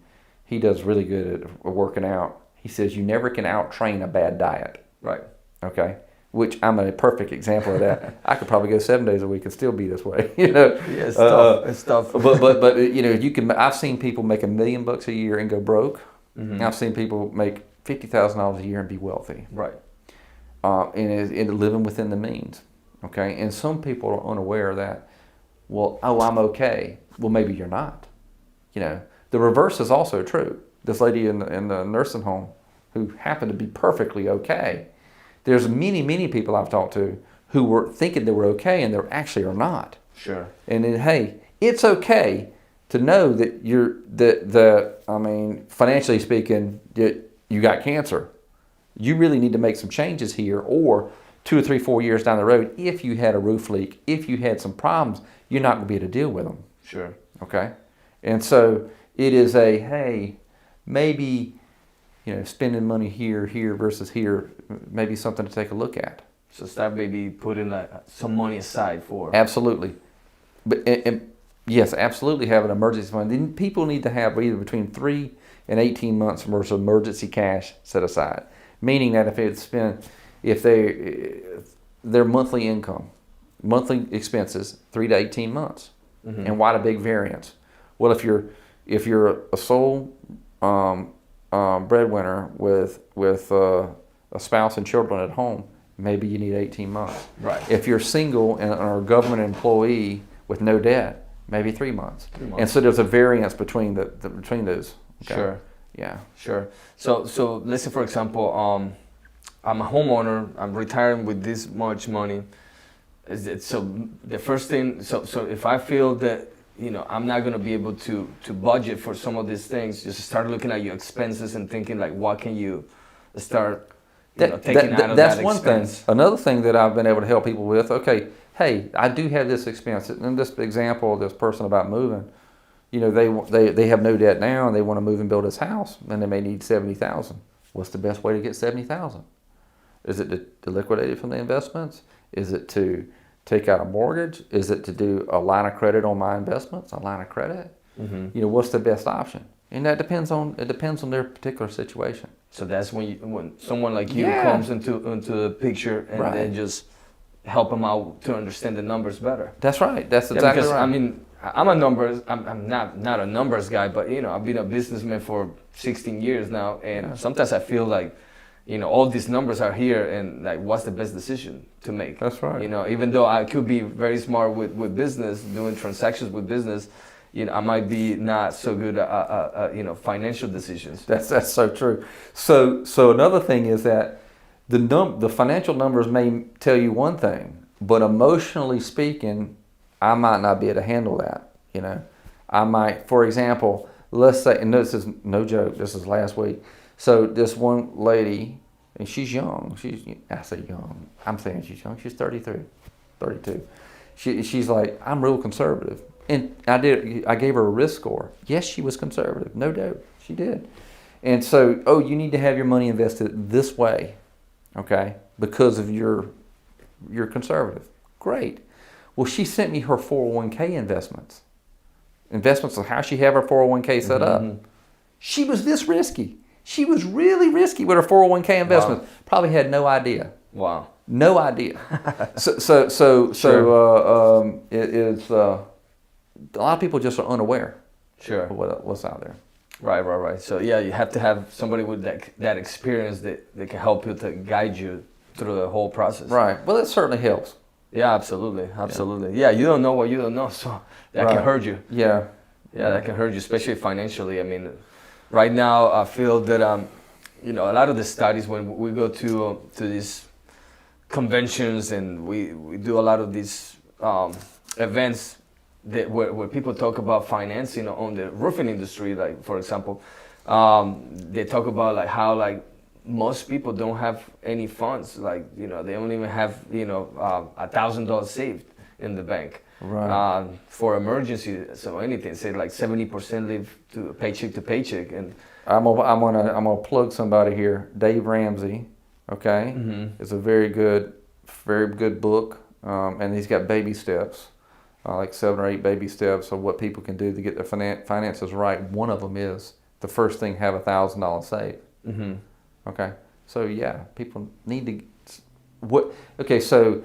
B: he does really good at working out. He says you never can out-train a bad diet.
A: Right.
B: Okay. Which I'm a perfect example of that. I could probably go 7 days a week and still be this way, you know.
A: Yeah, it's tough. It's tough.
B: But you know, I've seen people make $1 million a year and go broke. I've seen people make $50,000 a year and be wealthy.
A: Right.
B: And living within the means. Okay. And some people are unaware of that. Well, I'm okay. Well, maybe you're not. You know, the reverse is also true. This lady in the nursing home who happened to be perfectly okay. There's many people I've talked to who were thinking they were okay and they actually are not.
A: Sure.
B: And then, hey, it's okay to know that financially speaking, that you got cancer. You really need to make some changes here, or 2 or 3, 4 years down the road, if you had a roof leak, if you had some problems, you're not going to be able to deal with them.
A: Sure.
B: Okay. And so it is hey, maybe spending money here versus here, maybe something to take a look at.
A: So start maybe putting like some money aside for.
B: Absolutely. But yes, absolutely have an emergency fund. Then people need to have either between 3 and 18 months worth of emergency cash set aside. Meaning that if their monthly income, monthly expenses, 3 to 18 months. Mm-hmm. And why the big variance? Well, if you're a sole breadwinner with a spouse and children at home, maybe you need 18 months.
A: Right.
B: If you're single and are a government employee with no debt, maybe 3 months. And so there's a variance between between those. Okay?
A: Sure.
B: Yeah.
A: Sure. So let's say, for example, I'm a homeowner. I'm retiring with this much money. So the first thing, so if I feel that I'm not going to be able to budget for some of these things, just start looking at your expenses and thinking like, what can you start taking out of
B: that's
A: that
B: one
A: expense?
B: thing. Another thing that I've been able to help people with. Okay, hey, I do have this expense. In this example of this person about moving, they have no debt now and they want to move and build this house, and they may need $70,000. What's the best way to get $70,000? Is it to liquidate it from the investments? Is it to take out a mortgage? Is it to do a line of credit on my investments? A line of credit? Mm-hmm. What's the best option? And that depends on their particular situation.
A: So that's when someone like you comes into the picture and then just help them out to understand the numbers better.
B: That's right. That's exactly
A: because,
B: right.
A: I mean, I'm not a numbers guy, but I've been a businessman for 16 years now, and sometimes I feel like all these numbers are here, and like, what's the best decision to make?
B: That's right.
A: Even though I could be very smart with business, doing transactions with business, I might be not so good at financial decisions.
B: That's so true. So another thing is that the financial numbers may tell you one thing, but emotionally speaking, I might not be able to handle that. I might, for example, let's say, and this is no joke, this is last week. So this one lady, and she's young. I say young. I'm saying she's young. She's 33, 32. She's like, I'm real conservative. And I gave her a risk score. Yes, she was conservative. No doubt. She did. And so, you need to have your money invested this way, okay, because of you're conservative. Great. Well, she sent me her 401k investments. Investments of how she have her 401k set up. She was this risky. She was really risky with her 401k investments. Wow. Probably had no idea.
A: Wow.
B: No idea. So it is. A lot of people just are unaware.
A: Sure.
B: Of what's out there.
A: Right. So you have to have somebody with that experience that can help you to guide you through the whole process.
B: Right. Well, it certainly helps.
A: Yeah, absolutely. Yeah, you don't know what you don't know, so that can hurt you.
B: Yeah,
A: that can hurt you, especially financially. I mean, right now I feel that a lot of the studies, when we go to these conventions and we do a lot of these events where people talk about financing on the roofing industry, like for example, they talk about like how most people don't have any funds. Like, they don't even have, $1,000 saved in the bank.
B: Right.
A: For emergency. So anything, say like 70% live to paycheck. And
B: I'm gonna plug somebody here. Dave Ramsey. Okay. Mm-hmm. It's a very good book. And he's got baby steps, like 7 or 8 baby steps of what people can do to get their finances right. One of them is the first thing, have $1,000 saved. Mm-hmm. Okay, so people need to. So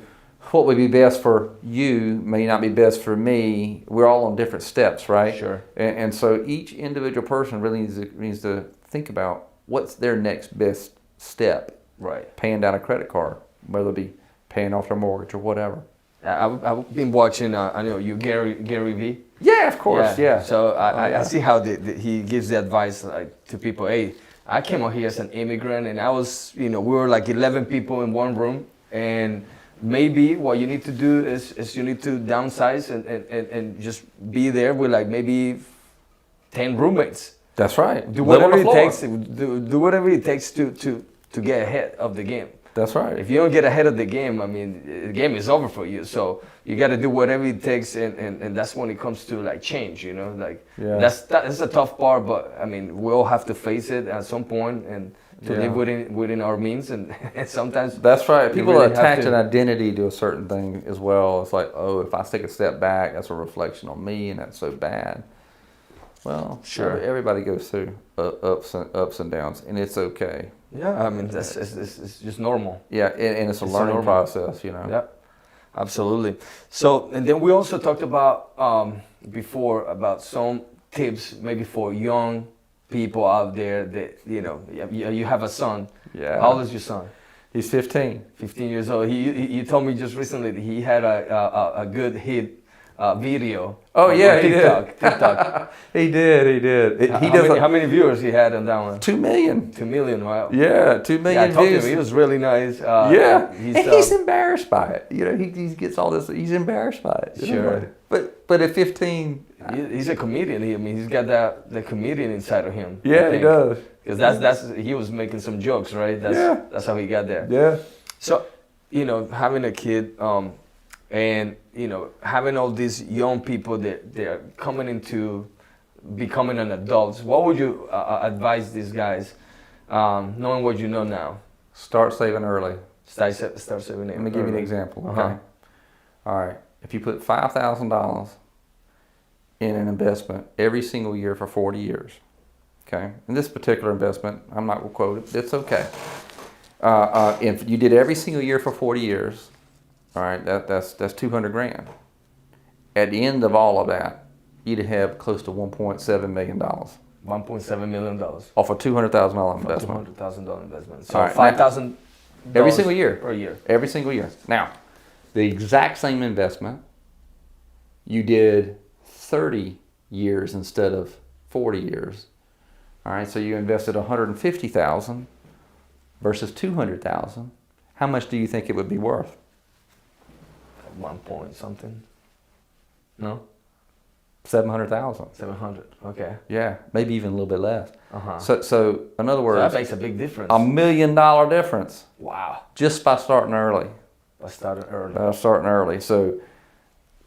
B: what would be best for you may not be best for me. We're all on different steps, right?
A: Sure.
B: And so each individual person really needs to think about what's their next best step.
A: Right.
B: Paying down a credit card, whether it be paying off their mortgage or whatever.
A: I've been watching. I know you, Gary Vee.
B: Yeah, of course. Yeah.
A: So I see how he gives the advice to people. Hey, I came out here as an immigrant, and I was, we were like 11 people in one room, and maybe what you need to do is you need to downsize and just be there with like maybe 10 roommates.
B: That's right.
A: Do whatever it takes. Do whatever it takes to get ahead of the game.
B: That's right.
A: If you don't get ahead of the game, I mean, the game is over for you. So you got to do whatever it takes, and that's when it comes to like change, you know, like that's a tough part, but I mean, we all have to face it at some point and to live within our means, and sometimes
B: that's right. People
A: really
B: attach an identity to a certain thing as well. It's like, oh, if I take a step back, that's a reflection on me, and that's so bad. Well, sure, everybody goes through ups and downs, and it's okay.
A: Yeah, I mean, it's just normal.
B: Yeah, and it's a learning process, you know.
A: Yeah, absolutely. So, and then we also talked about before about some tips maybe for young people out there that, you know, you have a son.
B: Yeah.
A: How old is your son?
B: He's 15.
A: 15 years old. You told me just recently that he had a good hit video.
B: Oh yeah,
A: on TikTok.
B: He did.
A: How many viewers he had on that one?
B: 2 million.
A: 2 million. Wow.
B: Yeah, 2 million
A: I told
B: views.
A: him he was really nice.
B: He's embarrassed by it. You know, he gets all this. He's embarrassed by it.
A: Sure.
B: But at 15,
A: he's a comedian. I mean, he's got the comedian inside of him.
B: Yeah, he does.
A: Because he was making some jokes, right? That's how he got there.
B: Yeah.
A: So, you know, having a kid, and you know, having all these young people that they're coming into becoming an adult, what would you advise these guys, knowing what you know now?
B: Start saving early.
A: Start saving early.
B: Let me give you an example. Okay. All right. If you put $5,000 in an investment every single year for 40 years, okay. In this particular investment, I'm not going to quote it. It's okay. If you did every single year for 40 years. All right, that's 200 grand. At the end of all of that, you'd have close to $1.7 million.
A: $1.7 million
B: Off a $200,000 investment.
A: $200,000 investment. So
B: right,
A: $5,000
B: every single year.
A: Per year.
B: Every single year. Now, the exact same investment, you did 30 years instead of 40 years. All right, so you invested $150,000 versus $200,000. How much do you think it would be worth?
A: 1 point something. No?
B: 700,000.
A: 700. Okay.
B: Yeah, maybe even a little bit less. So in other words,
A: that makes a big difference.
B: $1 million difference.
A: Wow.
B: Just by starting early. Starting early. So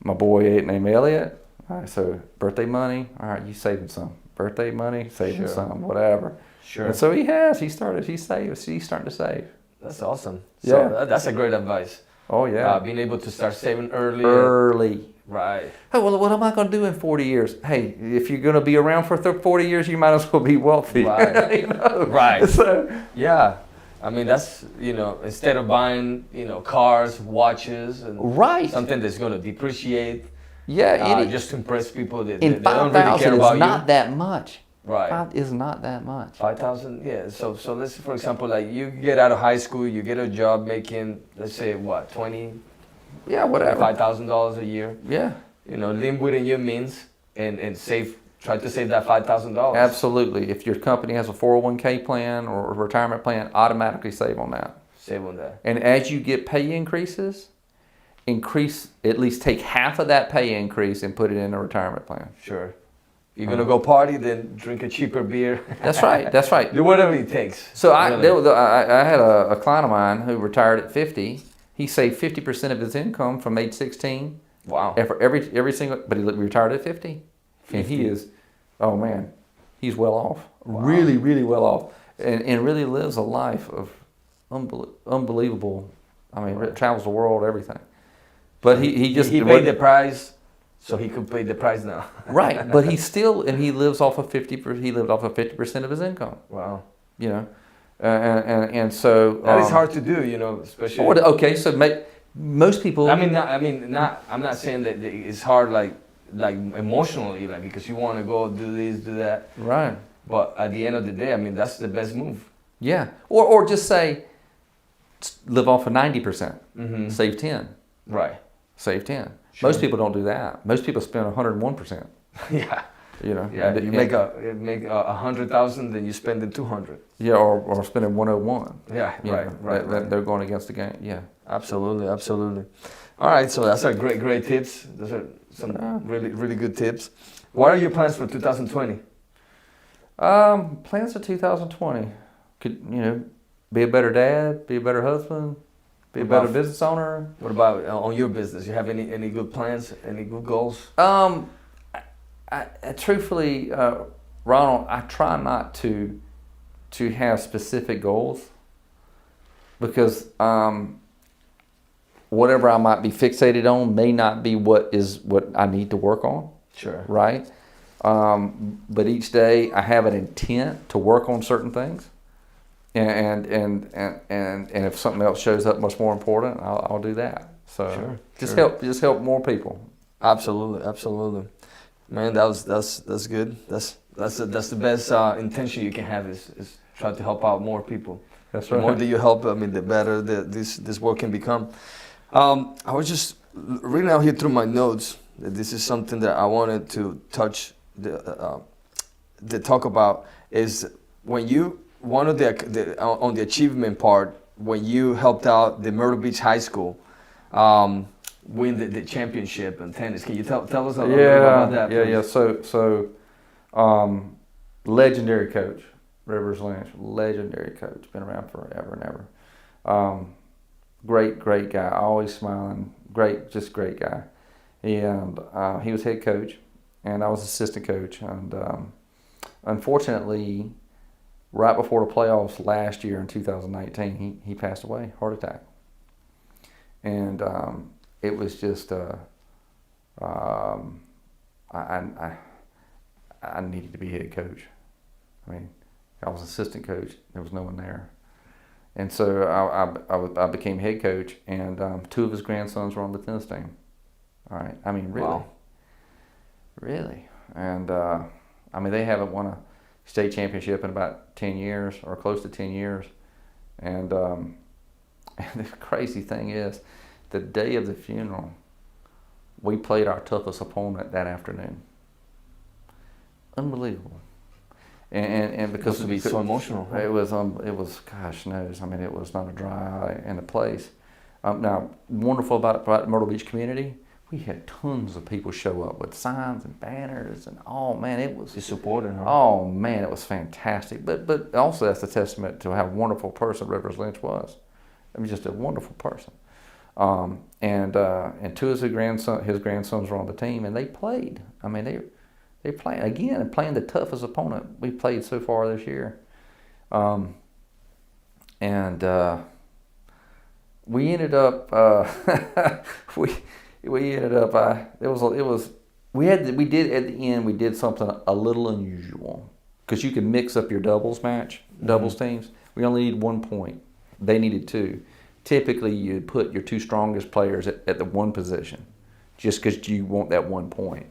B: my boy named Elliot. All right, so birthday money. All right, you saving some. Birthday money, saving some, whatever.
A: Sure.
B: And so he's starting to save.
A: That's awesome. So
B: yeah.
A: That's a great advice.
B: Oh yeah.
A: Being able to start saving early. Right.
B: Hey, well, what am I going to do in 40 years? Hey, if you're going to be around for 40 years, you might as well be wealthy.
A: Right.
B: You know?
A: Right.
B: So,
A: yeah. I mean, that's, you know, instead of buying, you know, cars, watches, and something that's going to depreciate.
B: Yeah.
A: Just to impress people that
B: they
A: don't really care about you.
B: It's not that much.
A: Right.
B: 5 is not that much.
A: 5,000, yeah. So let's say, for example, like you get out of high school, you get a job making, let's say, what, 20?
B: Yeah, whatever.
A: $5,000 a year.
B: Yeah.
A: You know, live within your means and save. Try to save that $5,000.
B: Absolutely. If your company has a 401k plan or a retirement plan, automatically save on that.
A: Save on that.
B: And as you get pay increases, at least take half of that pay increase and put it in a retirement plan.
A: Sure. You're going to go party, then drink a cheaper beer.
B: That's right. That's right.
A: Do whatever it takes.
B: So I had a client of mine who retired at 50. He saved 50% of his income from age 16.
A: Wow.
B: Every single, but he retired at 50. And he is, oh man, he's well off. Wow. Really, really well off. And really lives a life of unbelievable. I mean, travels the world, everything. But he
A: paid the price. So he could pay the price now.
B: Right, but he lives off of 50%. He lived off of 50% of his income.
A: Wow.
B: You know, and so
A: that is hard to do. You know, especially.
B: Okay, so most people.
A: I'm not saying that it's hard like emotionally, like because you want to go do this, do that.
B: Right.
A: But at the end of the day, I mean, that's the best move.
B: Yeah, or just say, live off of 90%, save 10.
A: Right.
B: Save 10. Sure. Most people don't do that. Most people spend 101%.
A: Yeah.
B: You know.
A: Yeah. You make 100,000, then you spend in 200.
B: Yeah, or spending 101.
A: Yeah. Right.
B: They're going against the game. Yeah.
A: Absolutely. All right. So that's a great tips. Those are some really good tips. What are your plans for 2020?
B: Plans for 2020 could be a better dad, be a better husband, be a better business owner.
A: What about on your business? You have any good plans, any good goals?
B: I truthfully, Ronald, I try not to have specific goals because whatever I might be fixated on may not be what I need to work on.
A: Sure.
B: Right. But each day I have an intent to work on certain things, and if something else shows up much more important, I'll do that. So
A: sure.
B: just help more people.
A: Absolutely. Man, that's good. That's the best intention you can have is try to help out more people.
B: That's right.
A: The more that you help, I mean, the better this work can become. I was just reading out here through my notes that this is something that I wanted to touch the talk about is when you one of the on the achievement part when you helped out the Myrtle Beach High School win the championship in tennis. Can you tell us a little bit about that?
B: Yeah. So legendary coach, Rivers Lynch, legendary coach, been around forever and ever. Great guy, always smiling, great guy. And he was head coach, and I was assistant coach. And unfortunately, right before the playoffs last year in 2019, he passed away, heart attack. And it was just I needed to be head coach. I mean, I was assistant coach. There was no one there. And so I became head coach, and 2 of his grandsons were on the tennis team. All right. I mean, really.
A: Wow.
B: Really. And, I mean, they haven't won a state championship in about 10 years or close to 10 years. And the crazy thing is, the day of the funeral, we played our toughest opponent that afternoon. Unbelievable. And because
A: it was so emotional.
B: It was gosh knows. I mean, it was not a dry eye in the place. Now, wonderful about Myrtle Beach community, we had tons of people show up with signs and banners and it was
A: just supporting her.
B: Oh man, it was fantastic. But also that's a testament to how wonderful a person Rivers Lynch was. I mean, just a wonderful person. And 2 of his grandsons were on the team, and they played. I mean, they playing again and playing the toughest opponent we played so far this year. We ended up we did something a little unusual because you can mix up your doubles teams. We only need 1 point. They needed 2. Typically, you put your 2 strongest players at the one position just because you want that 1 point.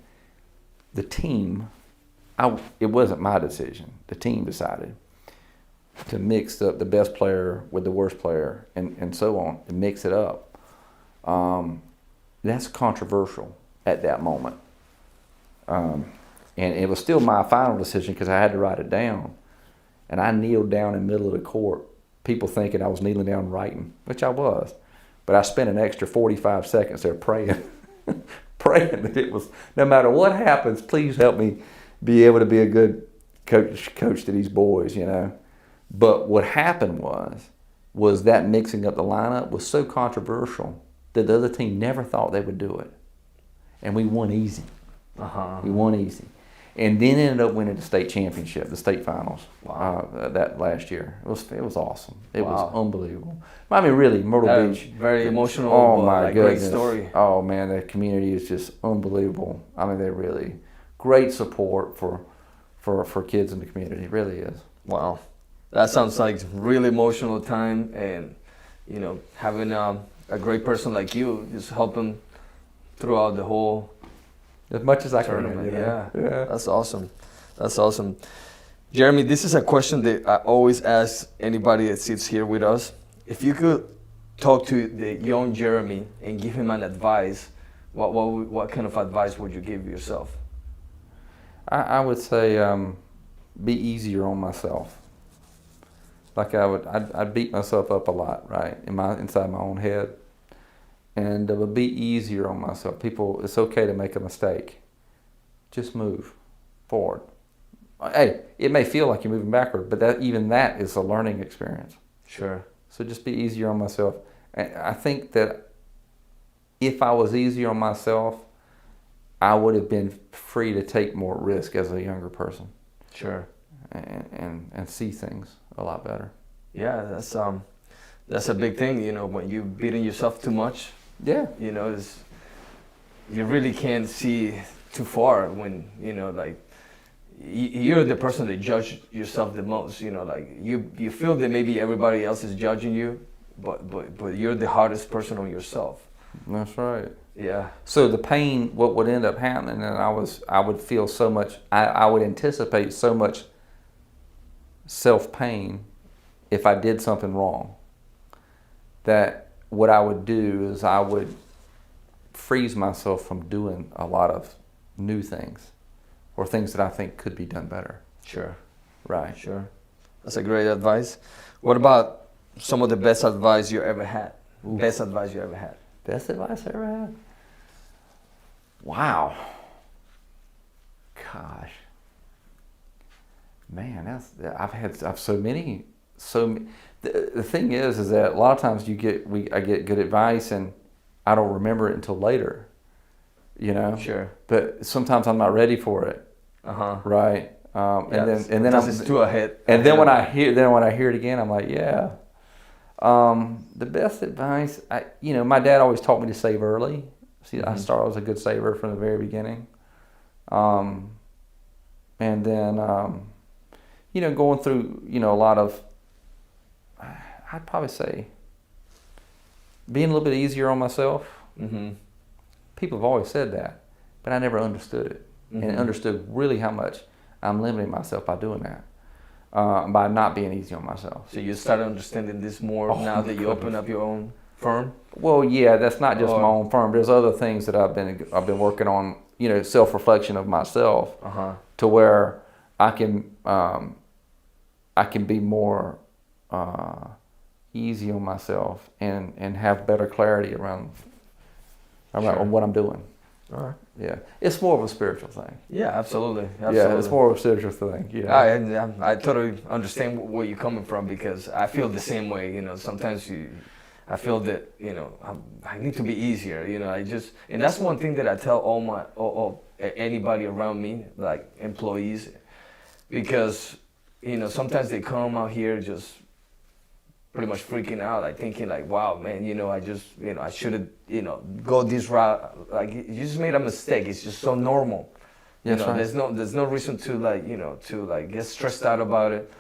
B: The team, it wasn't my decision. The team decided to mix up the best player with the worst player and so on, and mix it up. That's controversial at that moment. And it was still my final decision because I had to write it down. And I kneeled down in the middle of the court, people thinking I was kneeling down writing, which I was. But I spent an extra 45 seconds there praying, praying that it was, no matter what happens, please help me be able to be a good coach to these boys, you know. But what happened was that mixing up the lineup was so controversial that the other team never thought they would do it. And we won easy. We won easy. And then ended up winning the state championship, the state finals.
A: Wow.
B: That last year. It was awesome. It was unbelievable. I mean, really, Myrtle Beach.
A: Very emotional.
B: Oh my goodness.
A: Great story.
B: Oh man, that community is just unbelievable. I mean, they're really great support for kids in the community. It really is.
A: Wow. That sounds like really emotional time, and you know, having a great person like you just helping throughout the whole
B: as much as I can.
A: tournament.
B: You know?
A: Yeah, that's awesome. That's awesome. Jeremy, this is a question that I always ask anybody that sits here with us. If you could talk to the young Jeremy and give him an advice, what kind of advice would you give yourself?
B: I would say be easier on myself. Like I'd beat myself up a lot, right, inside my own head. And would be easier on myself. People, it's okay to make a mistake. Just move forward. Hey, it may feel like you're moving backward, but even that is a learning experience.
A: Sure.
B: So just be easier on myself. And I think that if I was easier on myself, I would have been free to take more risk as a younger person.
A: Sure.
B: And see things a lot better.
A: Yeah, that's a big thing, when you're beating yourself too much.
B: Yeah.
A: You really can't see too far when, like, you're the person that judge yourself the most, like you feel that maybe everybody else is judging you, but you're the hardest person on yourself.
B: That's right.
A: Yeah.
B: So the pain, what would end up happening, and I would feel so much, I would anticipate so much self-pain if I did something wrong, that what I would do is I would freeze myself from doing a lot of new things or things that I think could be done better.
A: Sure.
B: Right.
A: Sure. That's a great advice. What about some of the best advice you ever had?
B: Ooh.
A: Best advice you ever had?
B: Best advice I ever had? Wow. Gosh. Man, I've so many. The thing is that a lot of times I get good advice and I don't remember it until later.
A: Sure.
B: But sometimes I'm not ready for it. Right. And then
A: it's too ahead.
B: And then when I hear it again, I'm like, yeah. The best advice, my dad always taught me to save early. See, I was a good saver from the very beginning. And then, going through, a lot of, I'd probably say, being a little bit easier on myself. Mm-hmm. People have always said that, but I never understood it, and understood really how much I'm limiting myself by doing that, by not being easy on myself.
A: So you started understanding this more now that you open up your own firm?
B: Well, yeah, that's not just my own firm. There's other things that I've been working on, self-reflection of myself, to where I can be more easy on myself and have better clarity around what I'm doing.
A: All right.
B: Yeah, it's more of a spiritual thing.
A: Yeah, absolutely.
B: Yeah, it's more of a spiritual thing. Yeah,
A: I totally understand where you're coming from, because I feel the same way. Sometimes I feel that I need to be easier. And that's one thing that I tell anybody around me, like employees, because sometimes they come out here just pretty much freaking out, like thinking like, wow, man, I should have, go this route. Like, you just made a mistake. It's just so normal.
B: Right.
A: There's no reason to get stressed out about it.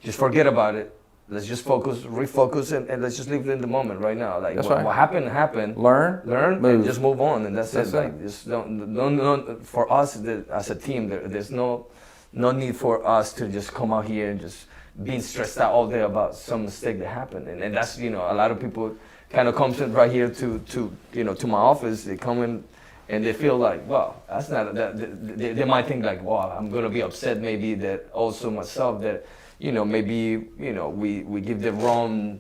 A: Just forget about it. Let's just refocus, and let's just live in the moment right now. Like, what happened. Learn, move, and just move on, and that's it. Like, just don't for us as a team, there's no need for us to just come out here and just being stressed out all day about some mistake that happened. And that's, a lot of people kind of comes in right here to my office. They come in and they feel like, well, that's not that. They might think like, wow, I'm gonna be upset maybe that also myself that, maybe, we give the wrong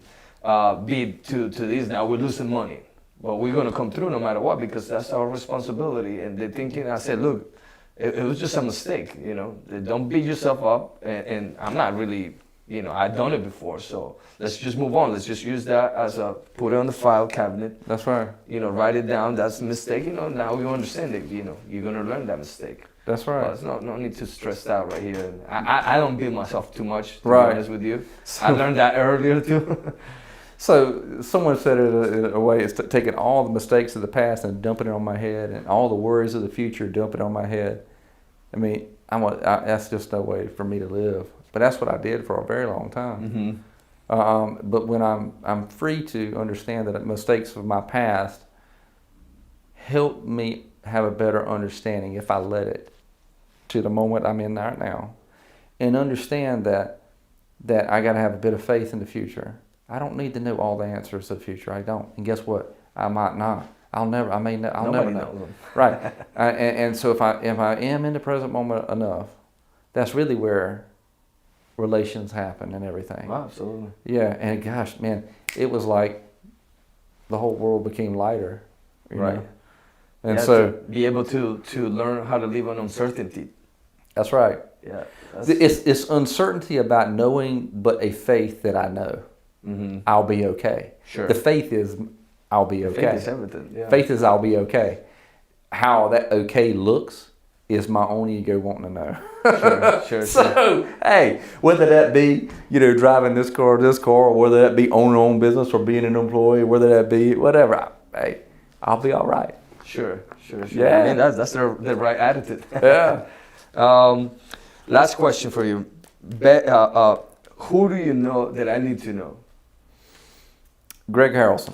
A: bid to this. Now we're losing money, but we're gonna come through no matter what, because that's our responsibility. And they're thinking, I said, look, it was just a mistake, Don't beat yourself up, and I'm not really, I've done it before, so let's just move on. Let's just use that as put it on the file cabinet.
B: That's right.
A: Write it down. That's a mistake. Now you understand it. You're gonna learn that mistake.
B: That's right.
A: There's no need to stress out right here. I don't beat myself too much, to
B: right.
A: be honest with you. I learned that earlier too.
B: So someone said it in a way, it's taking all the mistakes of the past and dumping it on my head, and all the worries of the future, dumping it on my head. I mean, that's just no way for me to live. But that's what I did for a very long time. Mm-hmm. But when I'm free to understand that mistakes of my past help me have a better understanding, if I let it, to the moment I'm in right now, and understand that I got to have a bit of faith in the future. I don't need to know all the answers to the future. I don't. And guess what? I might not. I'll never know. Right. And so if I am in the present moment enough, that's really where relations happen and everything.
A: Wow, absolutely.
B: Yeah, and gosh, man, it was like the whole world became lighter.
A: Right.
B: Know? And so
A: to be able to learn how to live on uncertainty.
B: That's right.
A: Yeah.
B: It's uncertainty about knowing, but a faith that I know. I'll be okay.
A: Sure.
B: The faith is I'll be okay.
A: Faith is everything. Yeah.
B: Faith is I'll be okay. How that okay looks is my own ego wanting to know.
A: Sure.
B: So, hey, whether that be, driving this car, or whether that be owning your own business or being an employee, whether that be whatever, hey, I'll be all right.
A: Sure.
B: Yeah.
A: I mean, that's the right attitude.
B: Yeah.
A: Last question for you. Who do you know that I need to know?
B: Greg Harrelson.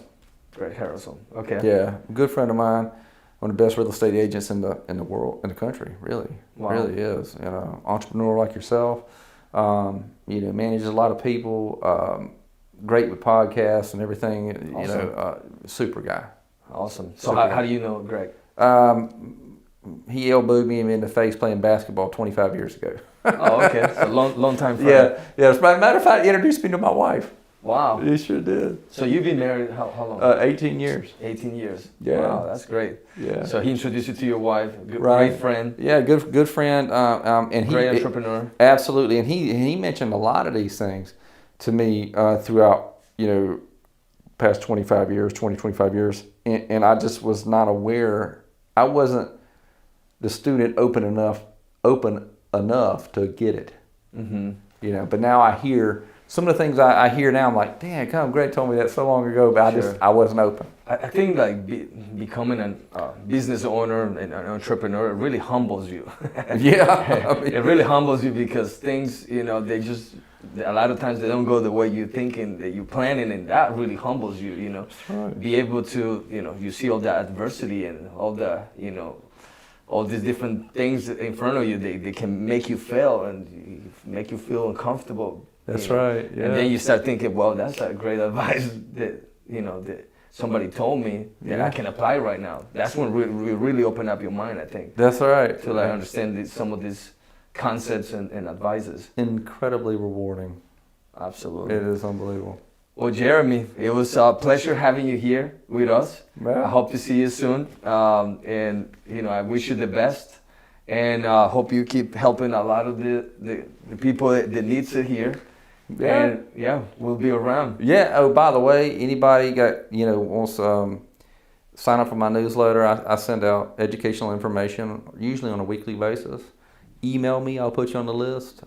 A: Greg Harrelson. Okay.
B: Yeah, good friend of mine. One of the best real estate agents in the world, in the country. Really, really is. Entrepreneur like yourself. Manages a lot of people. Great with podcasts and everything.
A: Awesome.
B: Super guy.
A: Awesome. So how do you know Greg?
B: He elbowed me in the face playing basketball 25 years ago.
A: Oh, okay. So long time friend.
B: Yeah. As a matter of fact, he introduced me to my wife.
A: Wow.
B: He sure did.
A: So you've been married how long?
B: 18 years.
A: 18 years.
B: Yeah.
A: Wow, that's great.
B: Yeah.
A: So he introduced you to your wife.
B: Right.
A: Great friend.
B: Yeah, good friend. And
A: great entrepreneur.
B: Absolutely. And he mentioned a lot of these things to me throughout, past 25 years. And I just was not aware. I wasn't the student open enough to get it. Mm-hmm. But now I hear some of the things I hear now. I'm like, damn, Greg told me that so long ago, but I wasn't open.
A: I think becoming a business owner and an entrepreneur really humbles you.
B: Yeah.
A: It really humbles you because things, they just, a lot of times they don't go the way you're thinking, that you're planning, and that really humbles you,
B: That's right.
A: Be able to, you see all the adversity and all the, all these different things in front of you, they can make you fail and make you feel uncomfortable.
B: That's right. Yeah.
A: And then you start thinking, well, that's a great advice that that somebody told me that I can apply right now. That's when we really open up your mind, I think.
B: That's right.
A: To understand some of these concepts and advices.
B: Incredibly rewarding.
A: Absolutely.
B: It is unbelievable.
A: Well, Jeremy, it was a pleasure having you here with us.
B: Yeah.
A: I hope to see you soon. And I wish you the best. And hope you keep helping a lot of the people that needs it here.
B: Yeah.
A: And we'll be around.
B: Yeah. Oh, by the way, anybody wants sign up for my newsletter. I send out educational information usually on a weekly basis. Email me. I'll put you on the list.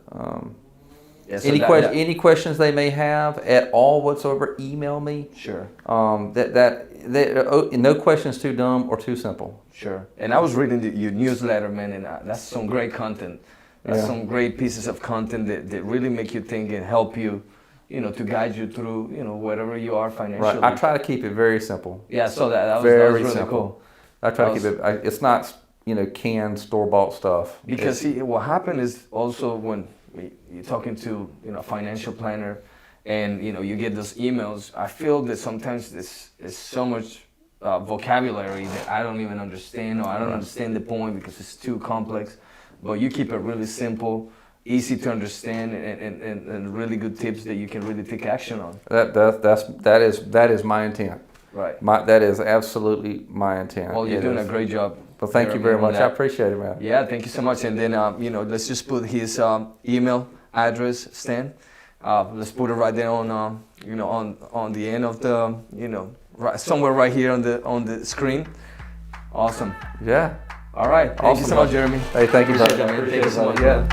B: Any questions they may have at all whatsoever, email me.
A: Sure.
B: No questions too dumb or too simple.
A: Sure. And I was reading your newsletter, man, and that's some great content. That's some great pieces of content that really make you think and help you, to guide you through, whatever you are financially.
B: Right. I try to keep it very simple.
A: Yeah, so that was really
B: simple.
A: cool.
B: I try to keep it. It's not canned store-bought stuff.
A: Because see, what happened is also when you're talking to a financial planner, and you get those emails. I feel that sometimes there's so much vocabulary that I don't even understand, or I don't understand the point because it's too complex. But you keep it really simple, easy to understand, and really good tips that you can really take action on.
B: That is my intent.
A: Right.
B: That is absolutely my intent.
A: Well, you're doing a great job.
B: Well, thank you very much. I appreciate it, man.
A: Yeah, thank you so much. And then let's just put his email address, Stan. Let's put it right there on on the end of the somewhere right here on the screen. Awesome.
B: Yeah.
A: All right. Thank you so much, Jeremy.
B: Hey, thank you, brother.
A: Thank you so much.
B: Yeah.